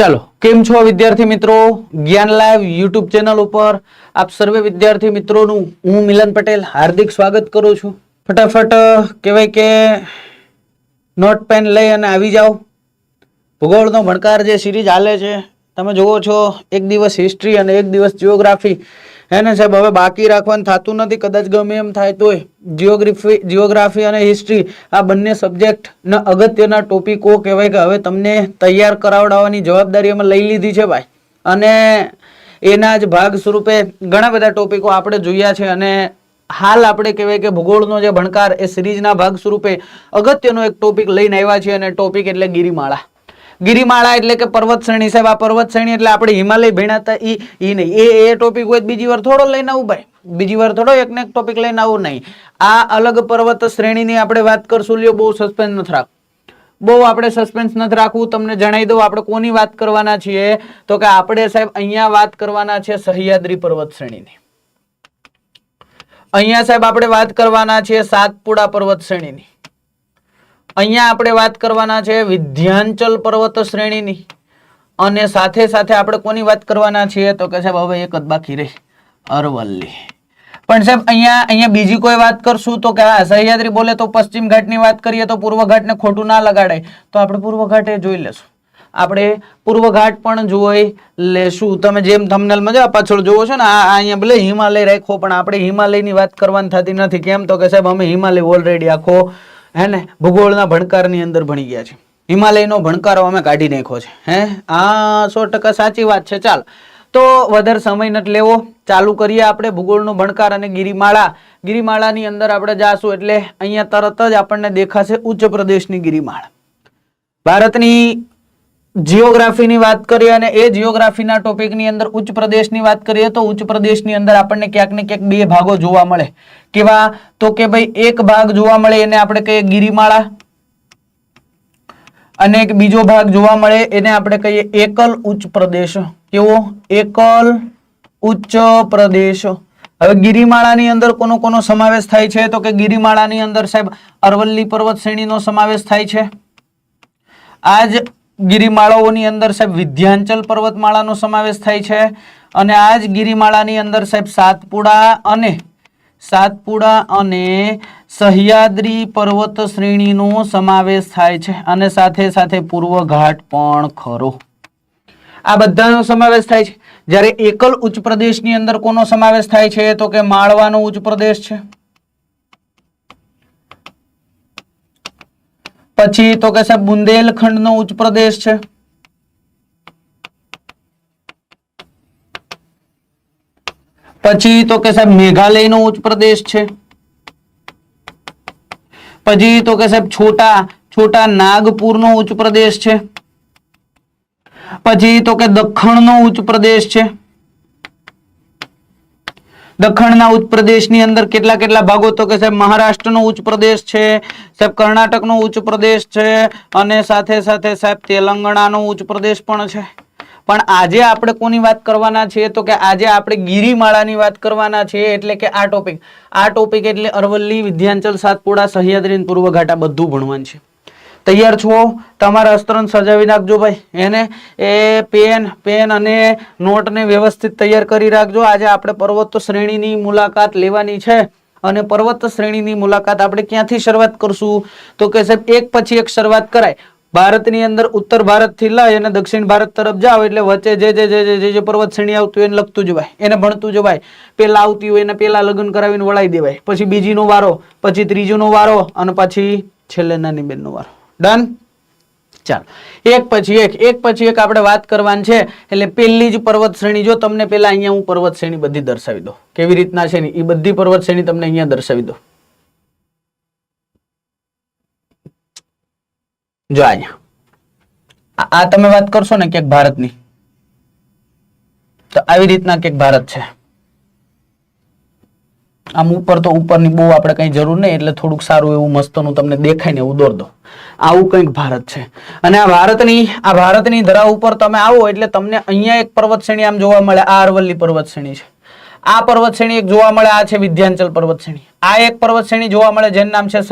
ચાલો, કેમ છો વિદ્યાર્થી મિત્રો? જ્ઞાન લાઈવ યુટ્યુબ ચેનલ ઉપર આપ સર્વે વિદ્યાર્થી મિત્રોનું હું મિલન પટેલ હાર્દિક સ્વાગત કરું છું. ફટાફટ કહેવાય કે નોટ પેન લઈ અને આવી જાઓ. ભૂગોળનો ભણકાર જે સિરીઝ હાલે છે તમે જુઓ છો, એક દિવસ હિસ્ટ્રી અને એક દિવસ જીઓગ્રાફી. હે ને સાહેબ, હવે બાકી રાખવાનું થતું નથી. કદાચ ગમે એમ થાય તોય જીઓગ્રાફી અને હિસ્ટ્રી આ બંને સબ્જેક્ટના અગત્યના ટોપિકો કહેવાય કે હવે તમને તૈયાર કરાવડાવવાની જવાબદારી અમે લઈ લીધી છે ભાઈ. અને એના જ ભાગ સ્વરૂપે ઘણા બધા ટોપિકો આપણે જોયા છે અને હાલ આપણે કહેવાય કે ભૂગોળનો જે ભણકાર એ સિરીઝના ભાગ સ્વરૂપે અગત્યનો એક ટોપિક લઈને આવ્યા છીએ અને ટોપિક એટલે ગિરિમાળા. ગિરિમાળા એટલે કે પર્વત શ્રેણી. સાહેબ, આ પર્વત શ્રેણી એટલે આપણે હિમાલય ભણ્યા ઈ નહીં. એ ટોપિક હોય બીજી વાર થોડો લઈને આવું ભાઈ, બીજી વાર થોડો એક ને એક ટોપિક લઈને આવું નહીં. આ અલગ પર્વત શ્રેણીની આપણે વાત કરશું. લ્યો, બહુ સસ્પેન્સ નથી રાખવું, બહુ આપણે સસ્પેન્સ નથી રાખવું. તમને જણાવી દઉં આપણે કોની વાત કરવાના છીએ. તો કે આપણે સાહેબ અહીંયા વાત કરવાના છે સહ્યાદ્રી પર્વત શ્રેણીની. અહીંયા સાહેબ આપણે વાત કરવાના છે સાતપુડા પર્વત શ્રેણીની. અહીંયા આપણે વાત કરવાના છે વિંધ્યાચલ પર્વત શ્રેણીની. અને સાથે સાથે આપણે કોની વાત કરવાના છીએ તો કે સાહેબ હવે એક જ બાકી રહી, અરવલ્લી. પણ સાહેબ અહીંયા બીજી કોઈ વાત કરશું તો કે હા, સહ્યાદ્રી બોલે તો પશ્ચિમ ઘાટની વાત કરીએ તો પૂર્વ ઘાટને ખોટું ના લગાડાય, તો આપણે પૂર્વ ઘાટે જોઈ લેશું. આપણે પૂર્વ ઘાટ પણ જોઈ લેશું. તમે જેમ થંબનેલમાં જો પાછળ જોવો છો ને, આ અહીંયા ભલે હિમાલય રાખ્યો પણ આપણે હિમાલયની વાત કરવાની થતી નથી. કેમ તો કે સાહેબ અમે હિમાલય ઓલરેડી આખો હે ને ભૂગોળના ભણકારની અંદર ભણી ગયા છે. હિમાલયનો ભણકારો અમે કાઢી નાખ્યો છે. હે, આ 100% સાચી વાત છે. ચાલ, તો વધારે સમય નથી લેવો, ચાલુ કરીએ આપણે ભૂગોળનો ભણકાર અને ગિરિમાળા. ગિરિમાળાની અંદર આપણે જાશું એટલે અહીંયા તરત જ આપણને દેખાશે ઉચ્ચ પ્રદેશની ગિરિમાળા. ભારતની જીઓગ્રાફીની વાત કરીએ અને એ જીઓગ્રાફીના ટોપિકની અંદર ઉચ્ચ પ્રદેશની વાત કરીએ તો ઉચ્ચ પ્રદેશની અંદર આપણને ક્યાંક ને ક્યાંક બે ભાગો જોવા મળે. કેવા તો કે ભાઈ, એક ભાગ જોવા મળે એને આપણે કહીએ ગિરિમાળા અને એક બીજો ભાગ જોવા મળે એને આપણે કહીએ એકલ ઉચ્ચ પ્રદેશ. કેવો? એકલ ઉચ્ચ પ્રદેશ. હવે ગિરિમાળાની અંદર કોનો કોનો સમાવેશ થાય છે તો કે ગિરિમાળાની અંદર સાહેબ અરવલ્લી પર્વત શ્રેણીનો સમાવેશ થાય છે. આજ ગિરિમાળાઓની અંદર સાહેબ વિંધ્યાચલ પર્વતમાળાનો સમાવેશ થાય છે. અને આજ ગિરિમાળાની અંદર સાહેબ સાતપુડા અને સહ્યાદ્રી પર્વત શ્રેણીનો સમાવેશ થાય છે. અને સાથે સાથે પૂર્વ ઘાટ પણ ખરો. આ બધાનો સમાવેશ થાય છે. જ્યારે એકલ ઉચ્ચ પ્રદેશની અંદર કોનો સમાવેશ થાય છે તો કે માળવાનો ઉચ્ચ પ્રદેશ છે. પછી તો કે સાહેબ બુંદેલખંડનો ઉચ્ચ પ્રદેશ છે. પછી તો કે સાહેબ મેઘાલયનો ઉચ્ચ પ્રદેશ છે. પછી તો કે સાહેબ છોટા નાગપુરનો ઉચ્ચ પ્રદેશ છે. પછી તો કે દખણનો ઉચ્ચ પ્રદેશ છે. દખણના ઉચ્ચ પ્રદેશની અંદર કેટલા ભાગો તો કે સાહેબ મહારાષ્ટ્રનો ઉચ્ચ પ્રદેશ છે, સાહેબ કર્ણાટકનો ઉચ્ચ પ્રદેશ છે અને સાથે સાથે સાહેબ તેલંગાણાનો ઉચ્ચ પ્રદેશ પણ છે. પણ આજે આપણે કોની વાત કરવાના છીએ તો કે આજે આપણે ગિરિમાળાની વાત કરવાના છીએ. એટલે કે આ ટોપિક એટલે અરવલ્લી, વિંધ્યાચલ, સાતપુડા, સહ્યાદ્રી અને પૂર્વ ઘાટ આ બધું ભણવાનું છે. તૈયાર છો? તમારા અસ્તરન સજાવી નાખજો ભાઈ. એને એ પેન અને નોટને વ્યવસ્થિત તૈયાર કરી રાખજો. આજે આપણે પર્વત શ્રેણીની મુલાકાત લેવાની છે અને પર્વત શ્રેણીની મુલાકાત આપણે ક્યાંથી શરૂઆત કરશું તો કે સાહેબ એક પછી એક શરૂઆત કરાય. ભારતની અંદર ઉત્તર ભારતથી લઈ અને દક્ષિણ ભારત તરફ જાઓ એટલે વચ્ચે જે પર્વત શ્રેણી આવતું એને લખતું જવાય, એને ભણતું જવાય. પેલા આવતી હોય એને પેલા લગ્ન કરાવીને વળાઈ દેવાય, પછી બીજીનો વારો, પછી ત્રીજોનો વારો અને પછી છેલ્લે નાની બેનનો વારો. ડન? ચાલો, એક પછી એક આપણે વાત કરવાની છે. એટલે પહેલી જ પર્વત શ્રેણી, જો તમને પેલા અહીંયા હું પર્વત શ્રેણી બધી દર્શાવી દઉં કેવી રીતના છે ને, એ બધી પર્વત શ્રેણી તમને અહીંયા દર્શાવી દઉં. જો અહીંયા આ તમે વાત કરશો ને ક્યાંક ભારતની, તો આવી રીતના ક્યાંક ભારત છે. આમ ઉપર તો ઉપરની બહુ આપણે કઈ જરૂર નહીં, એટલે થોડુંક સારું એવું મસ્તનું તમને દેખાય ને એવું દોર દો. આવું કંઈક ભારત છે. અને આ ભારતની ધરા ઉપર તમે આવો એટલે તમને અહીંયા એક પર્વત શ્રેણી આમ જોવા મળે. આ અરવલ્લી પર્વત શ્રેણી છે. આ પર્વત શ્રેણી એક જોવા મળે, આ છે વિંધ્યાચલ પર્વત શ્રેણી. આ એક પર્વત શ્રેણી જોવા મળે જેનું નામ છે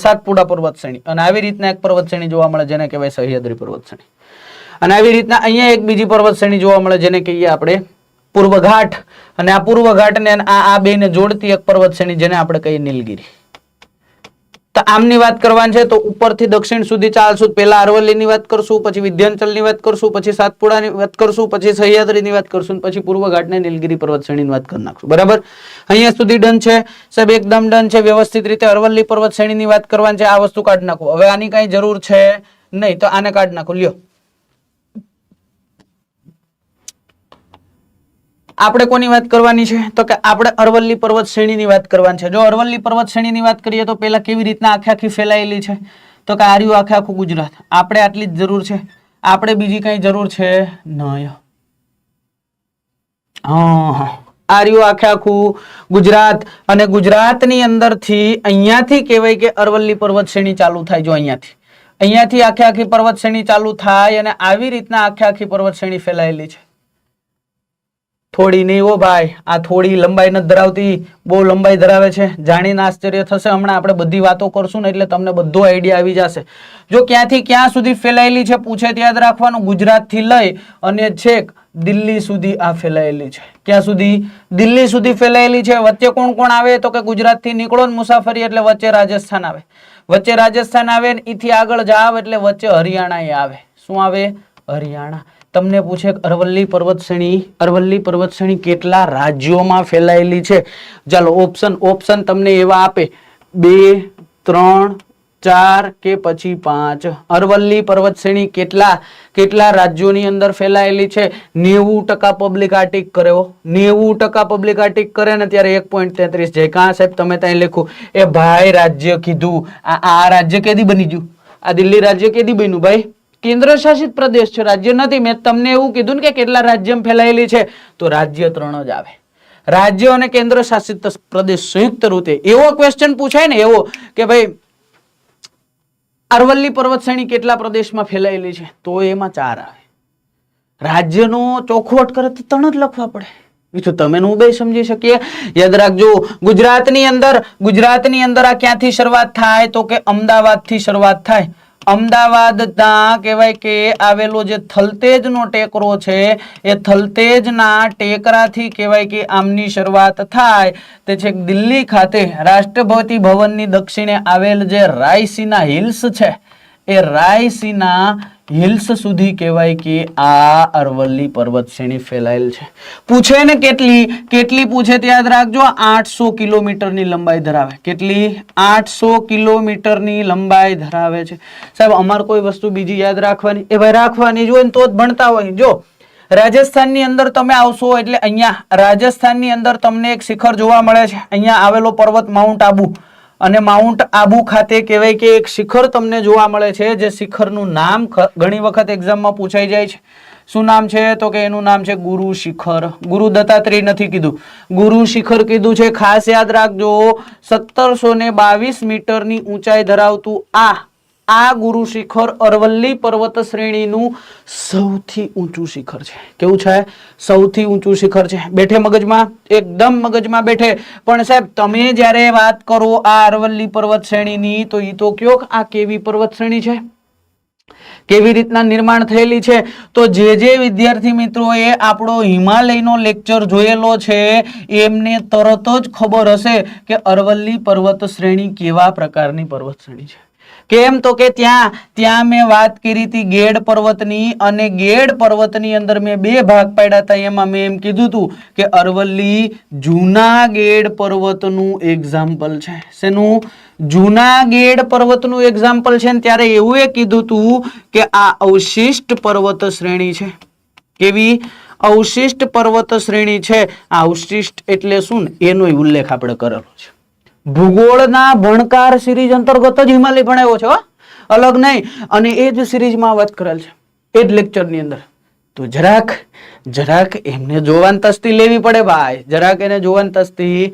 સાતપુડા પર્વત શ્રેણી. અને આવી રીતના એક પર્વત શ્રેણી જોવા મળે જેને કહેવાય સહ્યાદ્રી પર્વત શ્રેણી. અને આવી રીતના અહીંયા એક બીજી પર્વત શ્રેણી જોવા મળે જેને કહીએ આપણે પૂર્વ ઘાટ, અને આ પૂર્વ ઘાટ ને આ બેને જોડતી એક પર્વત શ્રેણી જેને આપણે કહીએ નીલગિરી. તો આમની વાત કરવાની છે તો ઉપરથી દક્ષિણ સુધી ચાલશું. પહેલા અરવલ્લીની વાત કરશું, પછી વિંધ્યાચલની વાત કરશું, પછી સાતપુડાની વાત કરશું, પછી સહ્યાદ્રીની વાત કરશું, પછી પૂર્વ ઘાટ ને નીલગિરી પર્વત શ્રેણીની વાત કરી નાખશું. બરાબર, અહીંયા સુધી ડન છે સાહેબ, એકદમ ડન છે. વ્યવસ્થિત રીતે અરવલ્લી પર્વત શ્રેણીની વાત કરવાની છે. આ વસ્તુ કાઢી નાખો. હવે આની કઈ જરૂર છે નહીં તો આને કાઢી નાખો. લ્યો, આપણે કોની વાત કરવાની છે તો કે આપણે અરવલ્લી પર્વત શ્રેણીની વાત કરવાની છે. જો અરવલ્લી પર્વત શ્રેણીની વાત કરીએ તો પહેલા કેવી રીતના આખી ફેલાયેલી છે તો કે આર્યું આખું ગુજરાત. આપણે આટલી જ જરૂર છે, આપણે બીજી કઈ જરૂર છે નહીં. આર્યું આખું ગુજરાત, અને ગુજરાતની અંદરથી અહીંયાથી કહેવાય કે અરવલ્લી પર્વત શ્રેણી ચાલુ થાય. જો અહીંયાથી આખી પર્વત શ્રેણી ચાલુ થાય અને આવી રીતના આખી પર્વત શ્રેણી ફેલાયેલી છે. થોડી નહીં હો ભાઈ, આ થોડી લંબાઈ નથી ધરાવતી, બહુ લંબાઈ ધરાવે છે. જાણીને આશ્ચર્ય થશે. હમણાં આપણે બધી વાતો કરશું ને એટલે તમને બધો આઈડિયા આવી જશે. જો ક્યાંથી ક્યાં સુધી ફેલાયેલી છે પૂછે યાદ રાખવાનું. ગુજરાતથી લઈ અને છેક દિલ્હી સુધી આ ફેલાયેલી છે. ક્યાં સુધી? દિલ્હી સુધી ફેલાયેલી છે. વચ્ચે કોણ કોણ આવે તો કે ગુજરાતથી નીકળો ને મુસાફરી એટલે વચ્ચે રાજસ્થાન આવે. વચ્ચે રાજસ્થાન આવે ને એથી આગળ જાવ એટલે વચ્ચે હરિયાણા આવે. શું આવે? હરિયાણા. તમને પૂછે અરવલ્લી પર્વત શ્રેણી કેટલા રાજ્યોમાં ફેલાયેલી છે? ચાલો ઓપ્શન તમને એવા આપે 2, 3, 4 કે પછી 5. અરવલ્લી પર્વત શ્રેણી કેટલા રાજ્યોની અંદર ફેલાયેલી છે? 90% પબ્લિક આ ટીક કરે. 90% પબ્લિક આ ટીક કરે ને ત્યારે 1.33 જાય. કાં સાહેબ તમે ત્યાં લખો એ ભાઈ રાજ્ય કીધું. આ રાજ્ય કેદી બની ગયું? આ દિલ્હી રાજ્ય કેદી બન્યું ભાઈ? કેન્દ્ર શાસિત પ્રદેશ છે, રાજ્ય નથી. મેં તમને એવું કીધું ને કે કેટલા રાજ્યમાં ફેલાયેલી છે તો રાજ્ય 3 જ આવે. રાજ્ય અને કેન્દ્ર શાસિત પ્રદેશ સંયુક્ત રૂપે એવો ક્વેશ્ચન પૂછાય ને એવો કે ભાઈ અરવલ્લી પર્વત શ્રેણી કેટલા પ્રદેશમાં ફેલાયેલી છે તો એમાં 4 આવે. રાજ્યનો ચોખવટ કરે તો 3 જ લખવા પડે. બીજું તમે હું બે સમજી શકીએ. યાદ રાખજો, ગુજરાતની અંદર આ ક્યાંથી શરૂઆત થાય તો કે અમદાવાદથી શરૂઆત થાય. અમદાવાદ ના કહેવાય કે આવેલો જે થલતેજનો ટેકરો છે એ થલતેજના ટેકરાથી કહેવાય કે આમની શરૂઆત થાય તે છે દિલ્હી ખાતે રાષ્ટ્રપતિ ભવનની દક્ષિણે આવેલ જે રાયસીના હિલ્સ છે એ રાયસીના હિલ્સ સુધી કહેવાય કે આ અરવલ્લી પર્વત શ્રેણી ફેલાયેલ છે. પૂછે ને કેટલી પૂછે તે યાદ રાખજો. 800 કિલોમીટરની લંબાઈ ધરાવે. કેટલી? 800 કિલોમીટરની લંબાઈ ધરાવે છે. સાહેબ અમારે કોઈ વસ્તુ બીજી યાદ રાખવાની? એ ભાઈ રાખવાની જ હોય ને તો જ ભણતા હોય. જો રાજસ્થાનની અંદર તમે આવશો એટલે અહીંયા રાજસ્થાનની અંદર તમને એક શિખર જોવા મળે છે. અહીંયા આવેલો પર્વત માઉન્ટ આબુ, અને માઉન્ટ આબુ ખાતે કહેવાય કે એક શિખર તમને જોવા મળે છે જે શિખરનું નામ ઘણી વખત એક્ઝામમાં પૂછાઈ જાય છે. શું નામ છે તો કે એનું નામ છે ગુરુ શિખર. ગુરુ દત્તાત્રેય નથી કીધું, ગુરુ શિખર કીધું છે. ખાસ યાદ રાખજો, 1722 મીટરની ઊંચાઈ ધરાવતું આ ગુરુ શિખર અરવલ્લી પર્વત શ્રેણીનું સૌથી ઊંચું શિખર છે. કેવું છે? સૌથી ઊંચું શિખર છે. બેઠે મગજમાં? એકદમ મગજમાં બેઠે. પણ સાહેબ તમે જ્યારે વાત કરો આ અરવલ્લી પર્વત શ્રેણીની તો એ તો કયો આ કેવી પર્વત શ્રેણી છે, કેવી રીતના નિર્માણ થયેલી છે? તો જે વિદ્યાર્થી મિત્રોએ આપણો હિમાલયનો લેક્ચર જોયેલો છે એમને તરત જ ખબર હશે કે અરવલ્લી પર્વત શ્રેણી કેવા પ્રકારની પર્વત શ્રેણી છે. કેમ તો કે ત્યાં મેં વાત કરી હતી ગેડ પર્વતની, અને ગેડ પર્વતની અંદર મેં 2 ભાગ પાડ્યા હતા. એમાં મેં એમ કીધું હતું કે અરવલ્લી જૂના ગેડ પર્વતનું એક્ઝામ્પલ છે. શેનું? જૂના ગેડ પર્વતનું એક્ઝામ્પલ છે. ને ત્યારે એવું એ કીધું હતું કે આ અવશિષ્ટ પર્વત શ્રેણી છે. કેવી? અવશિષ્ટ પર્વત શ્રેણી છે. આ અવશિષ્ટ એટલે શું ને એનો ઉલ્લેખ આપણે કરેલો છે. ભૂગોળના ભણકાર સિરીઝ અંતર્ગત જ હિમાલય ભણાવ્યો છે, અલગ નહીં. અને એ જ સિરીઝમાં વાત કરેલ છે, એ જ લેક્ચરની અંદર. તો જરાક એમને જોવાની તસ્તી લેવી પડે ભાઈ, જરાક એને જોવાની તસ્તી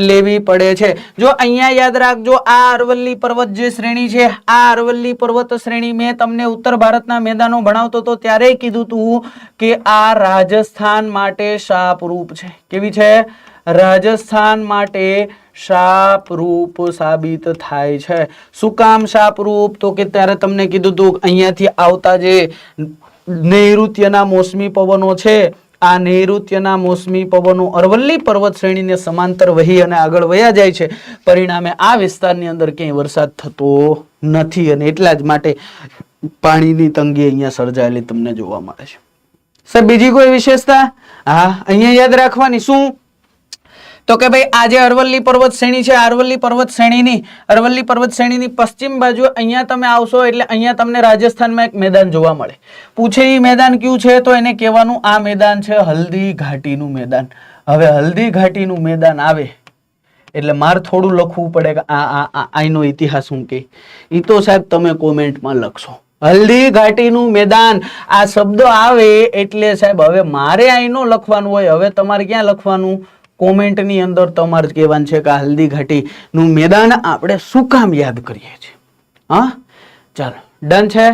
લેવી પડે છે. જો અહીંયા યાદ રાખજો, આ અરવલ્લી પર્વત જે શ્રેણી છે, આ અરવલ્લી પર્વત શ્રેણી મેં તમને ઉત્તર ભારતના મેદાનો ભણાવતો તો ત્યારે કીધું હતું કે આ રાજસ્થાન માટે શાપરૂપ છે. કેવી છે? રાજસ્થાન માટે શાપરૂપ સાબિત થાય છે. શું કામ શાપરૂપ? તો કે ત્યારે તમને કીધું હતું અહીંયાથી આવતા જે નૈઋત્યના મોસમી પવનો છે, આ નૈઋત્યના મોસમી પવનો અરવલ્લી પર્વત શ્રેણીને સમાંતર વહી અને આગળ વયા જાય છે. પરિણામે આ વિસ્તારની અંદર ક્યાંય વરસાદ થતો નથી અને એટલા જ માટે પાણીની તંગી અહીંયા સર્જાયેલી તમને જોવા મળે છે. સર બીજી કોઈ વિશેષતા? હા, અહીંયા યાદ રાખવાની શું? તો કે ભાઈ આ જે અરવલ્લી પર્વત શ્રેણી છે, અરવલ્લી પર્વત શ્રેણીની પશ્ચિમ બાજુ અહીંયા તમે આવશો એટલે અહીંયા તમને રાજસ્થાનમાં એક મેદાન જોવા મળે. પૂછે એ મેદાન કયું છે તો એને કહેવાનું આ મેદાન છે હલ્દી ઘાટીનું મેદાન. હવે હલ્દી ઘાટીનું મેદાન આવે એટલે મારે થોડું લખવું પડે કે આનો ઇતિહાસ શું કે એ તો સાહેબ તમે કોમેન્ટમાં લખશો. હલ્દી ઘાટીનું મેદાન આ શબ્દ આવે એટલે સાહેબ હવે મારે આનો લખવાનું હોય. હવે તમારે ક્યાં લખવાનું? કોમેન્ટની અંદર તમારે કહેવાનું છે કે હલ્દી ઘાટીનું મેદાન આપણે શું કામ યાદ કરીએ છીએ. હા, ચાલો ડન છે.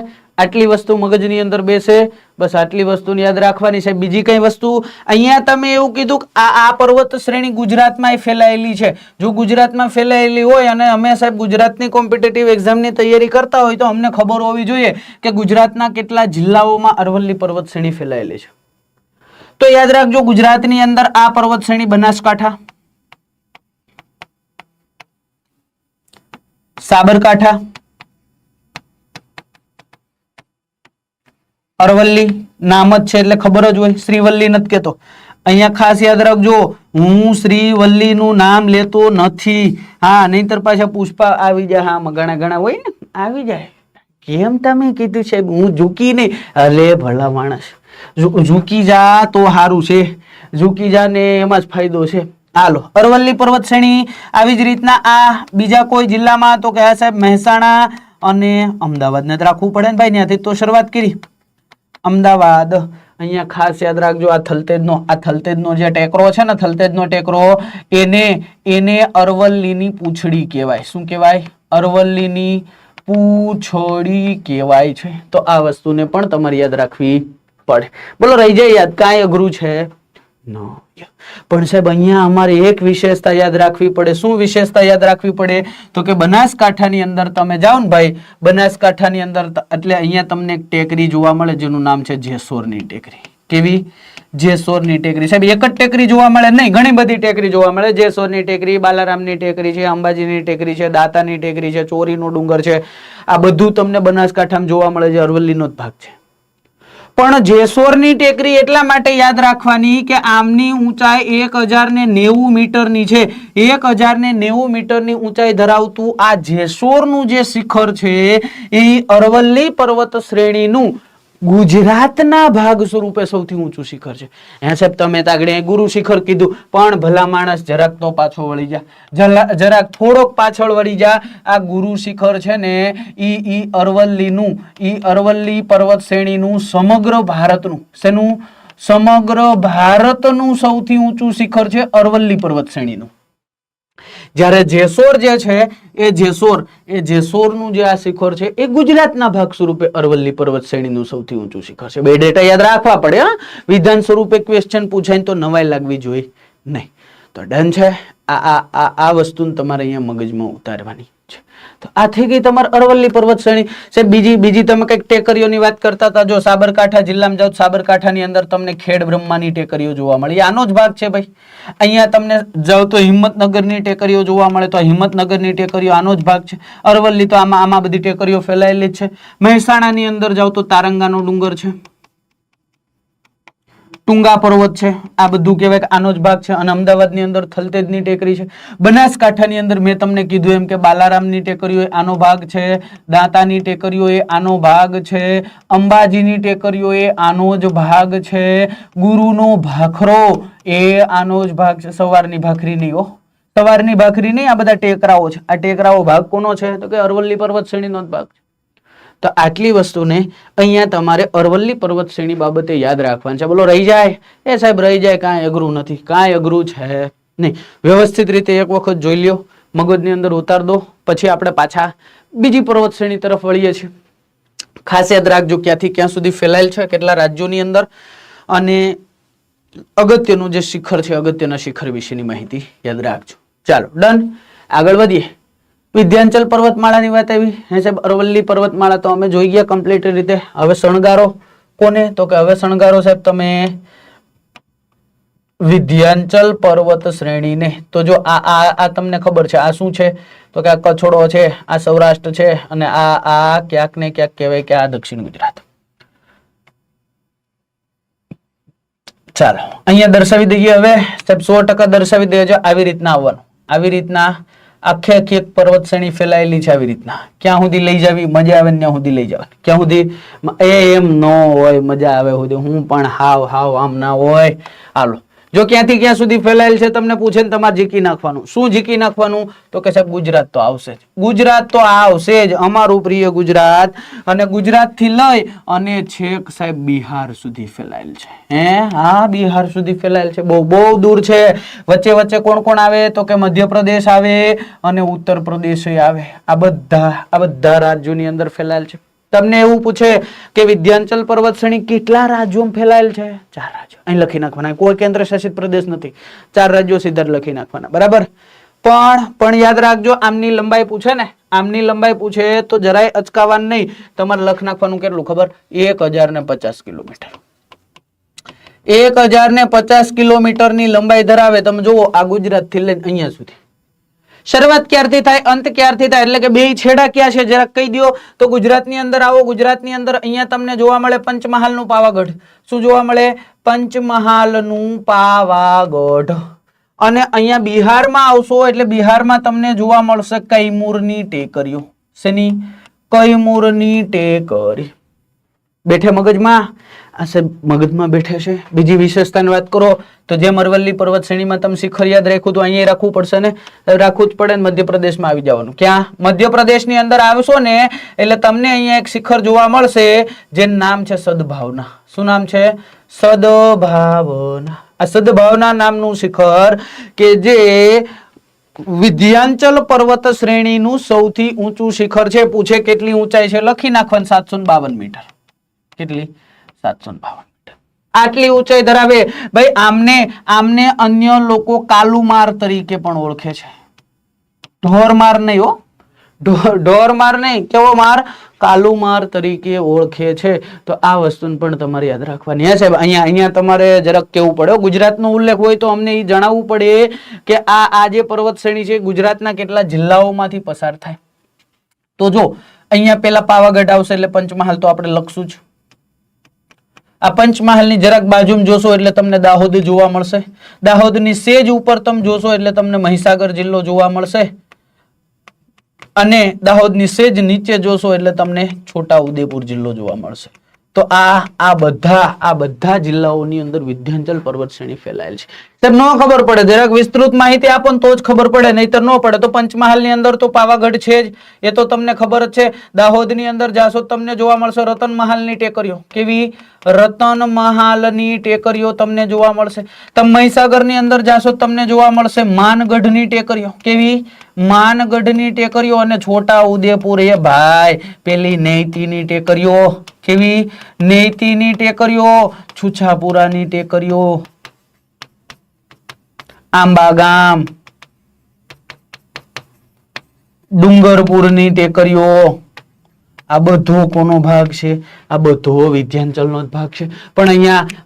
આટલી વસ્તુ મગજની અંદર બેસે, બસ આટલી વસ્તુને યાદ રાખવાની છે. બીજી કઈ વસ્તુ? અહીંયા તમે એવું કીધું કે આ પર્વત શ્રેણી ગુજરાતમાં ફેલાયેલી છે. જો ગુજરાતમાં ફેલાયેલી હોય અને અમે સાહેબ ગુજરાતની કોમ્પિટિટિવ એક્ઝામની તૈયારી કરતા હોય તો અમને ખબર હોવી જોઈએ કે ગુજરાતના કેટલા જિલ્લાઓમાં અરવલ્લી પર્વત શ્રેણી ફેલાયેલી છે. તો યાદ રાખજો, ગુજરાતની અંદર આ પર્વત શ્રેણી બનાસકાંઠા, સાબરકાંઠા, અરવલ્લી નામ જ છે એટલે ખબર જ હોય. શ્રીવલ્લી નથી કેતો. અહીંયા ખાસ યાદ રાખજો, હું શ્રીવલ્લીનું નામ લેતો નથી. હા, નહીતર પાછા પુષ્પા આવી જાય. હા, ઘણા ઘણા હોય ને આવી જાય. કેમ તમે કીધું છે હું ઝૂકી નહીં? અલે ભલા માણસ, ઝૂકી જા તો સારું છે. ઝૂકી જા ને એમાં જ ફાયદો છે. હાલો, અરવલ્લી પર્વત શ્રેણી. આવી જ રીતના આ બીજા કોઈ જિલ્લામાં તો કયા સાહેબ? મહેસાણા અને અમદાવાદ ને રાખવું પડે ને ભાઈ, ત્યાંથી તો શરૂઆત કરી. અમદાવાદ અહીંયા ખાસ યાદ રાખજો, આ થલતેજનો જે ટેકરો છે ને, થલતેજનો ટેકરો, એને અરવલ્લીની પૂંછડી કહેવાય. શું કહેવાય? અરવલ્લીની પૂંછડી કહેવાય છે. તો આ વસ્તુને પણ તમારે યાદ રાખવી પડે. બોલો રહી જાય યાદ? કાંઈ અઘરું છે? નો. પણ સાહેબ અહીંયા અમારે એક વિશેષતા યાદ રાખવી પડે. શું વિશેષતા યાદ રાખવી પડે? તો કે બનાસકાંઠાની અંદર તમે જાઓ ને ભાઈ, બનાસકાંઠાની અંદર એટલે અહીંયા તમને એક ટેકરી જોવા મળે જેનું નામ છે જેસોરની ટેકરી. કેવી? જેસોરની ટેકરી. સાહેબ એક જ ટેકરી જોવા મળે નહીં, ઘણી બધી ટેકરી જોવા મળે. જેસોરની ટેકરી, બાલારામની ટેકરી છે, અંબાજીની ટેકરી છે, દાતાની ટેકરી છે, ચોરીનો ડુંગર છે. આ બધું તમને બનાસકાંઠામાં જોવા મળે છે, અરવલ્લીનો જ ભાગ છે. પણ જેસોરની ટેકરી એટલા માટે યાદ રાખવાની કે આમની ઊંચાઈ 1090 મીટરની છે. 1090 મીટરની ઊંચાઈ ધરાવતું આ જેસોરનું જે શિખર છે એ અરવલ્લી પર્વત શ્રેણીનું ગુજરાતના ભાગ સ્વરૂપે સૌથી ઊંચું શિખર છે. હે સાહેબ તમે આગળ ગુરુ શિખર કીધું, પણ ભલા માણસ જરાક તો પાછો વળી જા, જરાક થોડોક પાછળ વળી જા. આ ગુરુ શિખર છે ને ઈ અરવલ્લી પર્વત શ્રેણીનું સમગ્ર ભારતનું, શેનું? સમગ્ર ભારતનું સૌથી ઊંચું શિખર છે અરવલ્લી પર્વત શ્રેણીનું. જ્યારે જેસોર જે છે એ જેસોરનું જે આ શિખર છે એ ગુજરાતના ભાગ સ્વરૂપે અરવલ્લી પર્વત શ્રેણીનું સૌથી ઊંચું શિખર છે. બે ડેટા યાદ રાખવા પડે. હા, વિધાન સ્વરૂપે ક્વેશ્ચન પૂછાય તો નવાઈ લાગવી જોઈએ નહીં. તો ડન છે. આ વસ્તુ તમારે અહીંયા મગજમાં ઉતારવાની છે. તો આ થઈ ગઈ તમારે અરવલ્લી પર્વત શ્રેણી. સાહેબ બીજી તમે કઈક ટેકરીઓની વાત કરતા હતા. જો સાબરકાંઠા જિલ્લામાં જાઓ, સાબરકાંઠાની અંદર તમને ખેડ બ્રહ્માની ટેકરીઓ જોવા મળે. આનો જ ભાગ છે ભાઈ. અહીંયા તમને જાઓ તો હિંમતનગરની ટેકરીઓ જોવા મળે, તો હિંમતનગરની ટેકરીઓ આનો જ ભાગ છે. અરવલ્લી તો આમાં બધી ટેકરીઓ ફેલાયેલી જ છે. મહેસાણાની અંદર જાઓ તો તારંગાનો ડુંગર છે, ટુંગા પર્વત છે, આ બધું કહેવાય કે આનો જ ભાગ છે. અને અમદાવાદની અંદર થલતેજની ટેકરી છે. બનાસકાંઠાની અંદર મેં તમને કીધું એમ કે બાલારામની ટેકરીઓ આનો ભાગ છે, દાંતાની ટેકરીઓ એ આનો ભાગ છે, અંબાજીની ટેકરીઓ એ આનો જ ભાગ છે, ગુરુનો ભાખરો એ આનો જ ભાગ છે. સવારની ભાખરી નહીં હો, સવારની ભાખરી નહીં, આ બધા ટેકરાઓ છે. આ ટેકરાઓ ભાગ કોનો છે? તો કે અરવલ્લી પર્વત શ્રેણીનો જ ભાગ છે. તો આટલી વસ્તુને અહીંયા તમારે અરવલ્લી પર્વત શ્રેણી બાબતે યાદ રાખવાની છે. બોલો રહી જાય? એ સાહેબ રહી જાય, કાંઈ અઘરું નથી, કાંઈ અઘરું છે નહીં. વ્યવસ્થિત રીતે એક વખત જોઈ લ્યો, મગજની અંદર ઉતાર દો, પછી આપણે પાછા બીજી પર્વત શ્રેણી તરફ વળીએ છીએ. ખાસ યાદ રાખજો ક્યાંથી ક્યાં સુધી ફેલાયેલ છે, કેટલા રાજ્યોની અંદર, અને અગત્યનું જે શિખર છે, અગત્યના શિખર વિશેની માહિતી યાદ રાખજો. ચાલો ડન, આગળ વધીએ. વિધ્યાંચલ પર્વતમાળાની વાત આવી. હે સાહેબ અરવલ્લી પર્વતમાળા તો અમે જોઈ ગયા કમ્પ્લીટ રીતે. હવે શણગારો કોને? તો કે હવે શણગારો સાહેબ તમે વિંધ્યાચલ પર્વત શ્રેણીને. તો જો આ તમને ખબર છે આ શું છે? તો કે આ કચ્છોડો છે, આ સૌરાષ્ટ્ર છે, અને આ ક્યાંક ને ક્યાંક કહેવાય કે આ દક્ષિણ ગુજરાત. ચાલો અહીંયા દર્શાવી દઈએ. હવે સાહેબ 100% દર્શાવી દેજો. આવી રીતના આવવાનું, આવી રીતના આખે આખી એક પર્વત શ્રેણી ફેલાયેલી છે. આવી રીતના ક્યાં સુધી લઈ જાવી? મજા આવે ત્યાં સુધી લઈ જવાની. ક્યાં સુધી? એમ ન હોય, મજા આવે સુધી. હું પણ હાવ આમ ના હોય. હાલો, જો ક્યાંથી ક્યાં સુધી ફેલાયેલ છે તમને પૂછે ને તમારે ઝીકી નાખવાનું. શું ઝીકી નાખવાનું? તો કે સાહેબ ગુજરાત તો આવશે જ, ગુજરાત તો આવશે જ, અમારું પ્રિય ગુજરાત. અને ગુજરાત થી લઈ અને છેક સાહેબ બિહાર સુધી ફેલાયેલ છે. હા, બિહાર સુધી ફેલાયેલ છે. બહુ દૂર છે. વચ્ચે વચ્ચે કોણ કોણ આવે? તો કે મધ્યપ્રદેશ આવે અને ઉત્તર પ્રદેશ આવે. આ બધા રાજ્યોની અંદર ફેલાયેલ છે. તમને એવું પૂછે કે વિંધ્યાચલ પર્વત શ્રેણી કેટલા રાજ્યોમાં ફેલાયેલ છે? 4 રાજ્યો. અહીં લખી નાખવાના. કોઈ કેન્દ્ર શાસિત પ્રદેશ નથી. 4 રાજ્યો સીધા લખી નાખવાના. બરાબર. પણ યાદ રાખજો, આમની લંબાઈ પૂછે ને, આમની લંબાઈ પૂછે તો જરાય અચકાવાનું નહીં. તમારે લખ નાખવાનું કેટલું ખબર? 1050 કિલોમીટર. 1050 કિલોમીટર ની લંબાઈ ધરાવે. તમે જુઓ, આ ગુજરાત થી લઈને અહીંયા સુધી. શરૂઆત ક્યારથી થાય, અંત ક્યારથી થાય, એટલે કે બે છેડા ક્યાં છે જરાક કહી દો. તો ગુજરાતની અંદર આવો. ગુજરાતની અંદર અહીંયા તમને જોવા મળે પંચમહાલનું પાવાગઢ. શું જોવા મળે? પંચમહાલનું પાવાગઢ. અને અહીંયા બિહારમાં આવશો એટલે બિહારમાં તમને જોવા મળશે કૈમૂરની ટેકરીઓ. શેની? કૈમૂરની ટેકરી. બેઠે મગજમાં? આ સાહેબ મગજમાં બેઠે છે. બીજી વિશેષતાની વાત કરો તો જેમ અરવલ્લી પર્વત શ્રેણીમાં તમે શિખર યાદ રાખ્યું તો અહીંયા રાખવું પડશે ને, રાખવું જ પડે ને. મધ્યપ્રદેશમાં આવી જવાનું. ક્યાં? મધ્યપ્રદેશની અંદર આવશો ને એટલે તમને અહીંયા એક શિખર જોવા મળશે જેનું નામ છે સદભાવના. શું નામ છે? સદભાવના. આ સદભાવના નામનું શિખર કે જે વિંધ્યાચલ પર્વત શ્રેણીનું સૌથી ઊંચું શિખર છે. પૂછે કેટલી ઊંચાઈ છે? લખી નાખવાનું 752 મીટર. કેટલી? 752 મીટર. આટલી ઊંચાઈ ધરાવે. ભાઈ આમને અન્ય લોકો કાલુમાર તરીકે પણ ઓળખે છે. ઢોરમાર નહીં હો, ઢોરમાર નહીં. કેવો માર? કાલુમાર તરીકે ઓળખે છે. તો આ વસ્તુ પણ તમારે યાદ રાખવાની. હા સાહેબ, અહીંયા તમારે જરાક કેવું પડે. ગુજરાતનો ઉલ્લેખ હોય તો અમને એ જણાવવું પડે કે આ જે પર્વત શ્રેણી છે ગુજરાતના કેટલા જિલ્લાઓમાંથી પસાર થાય. તો જો અહીંયા પેલા પાવાગઢ આવશે એટલે પંચમહાલ તો આપણે લખશું જ. આ પંચમહાલની જરાક બાજુમાં જોશો એટલે તમને દાહોદ જોવા મળશે. દાહોદની સેજ ઉપર તમે જોશો એટલે તમને મહીસાગર જિલ્લો જોવા મળશે. અને દાહોદની સેજ નીચે જોશો એટલે તમને છોટા ઉદેપુર જિલ્લો જોવા મળશે. તો આ બધા જિલ્લાઓની અંદર વિંધ્યાચલ પર્વત શ્રેણી ફેલાયેલ છે. સાહેબ ન ખબર પડે, જરાક વિસ્તૃત માહિતી આપો ને તો જ ખબર પડે, નહીતર ન પડે. તો પંચમહાલની અંદર તો પાવાગઢ છે જ, એ તો તમને ખબર જ છે. દાહોદની અંદર જાશો તમને જોવા મળશે રતનમહાલની ટેકરીઓ. કેવી? રતનમહાલની ટેકરીઓ તમને જોવા મળશે. તમે મહીસાગરની અંદર જાશો તમને જોવા મળશે માનગઢની ટેકરીઓ. કેવી? માનગઢની ટેકરીઓ. અને છોટા ઉદેપુર એ ભાઈ પેલી નૈતીની ટેકરીઓ. કેવી? નૈતીની ટેકરીઓ. છુછાપુરાની ટેકરીઓ. આંબા ગામ, ડુંગરપુરની ટેકરીઓ. આ બધો કોનો ભાગ છે? આ બધો વિંધ્યાચલનો જ ભાગ છે. પણ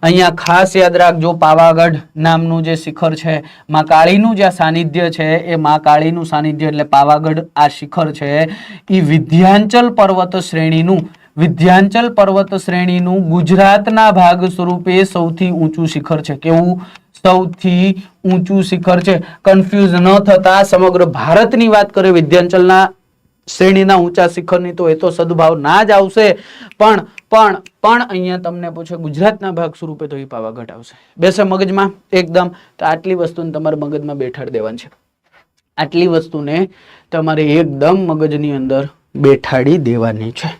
અહીંયા ખાસ યાદ રાખજો, પાવાગઢ નામનું જે શિખર છે, માં કાળીનું જે સાનિધ્ય છે, એ માં કાળીનું સાનિધ્ય એટલે પાવાગઢ આ શિખર છે એ વિંધ્યાચલ પર્વત શ્રેણીનું ગુજરાતના ભાગ સ્વરૂપે સૌથી ઊંચું શિખર છે. કેવું? સૌથી ઊંચું શિખર છે. કન્ફ્યુઝ ન થતા સમગ્ર ભારતની વાત કરે વિંધ્યાચલના શ્રેણીના ઊંચા શિખરની તો એ તો સદભાવ ના જ આવશે. પણ અહીંયા તમને પૂછે ગુજરાતના ભાગ સ્વરૂપે તો એ પાવાગઢ આવશે. બેસે મગજમાં એકદમ. તો આટલી વસ્તુને તમારે મગજમાં બેઠાડી દેવાની છે. આટલી વસ્તુને તમારે એકદમ મગજની અંદર બેઠાડી દેવાની છે.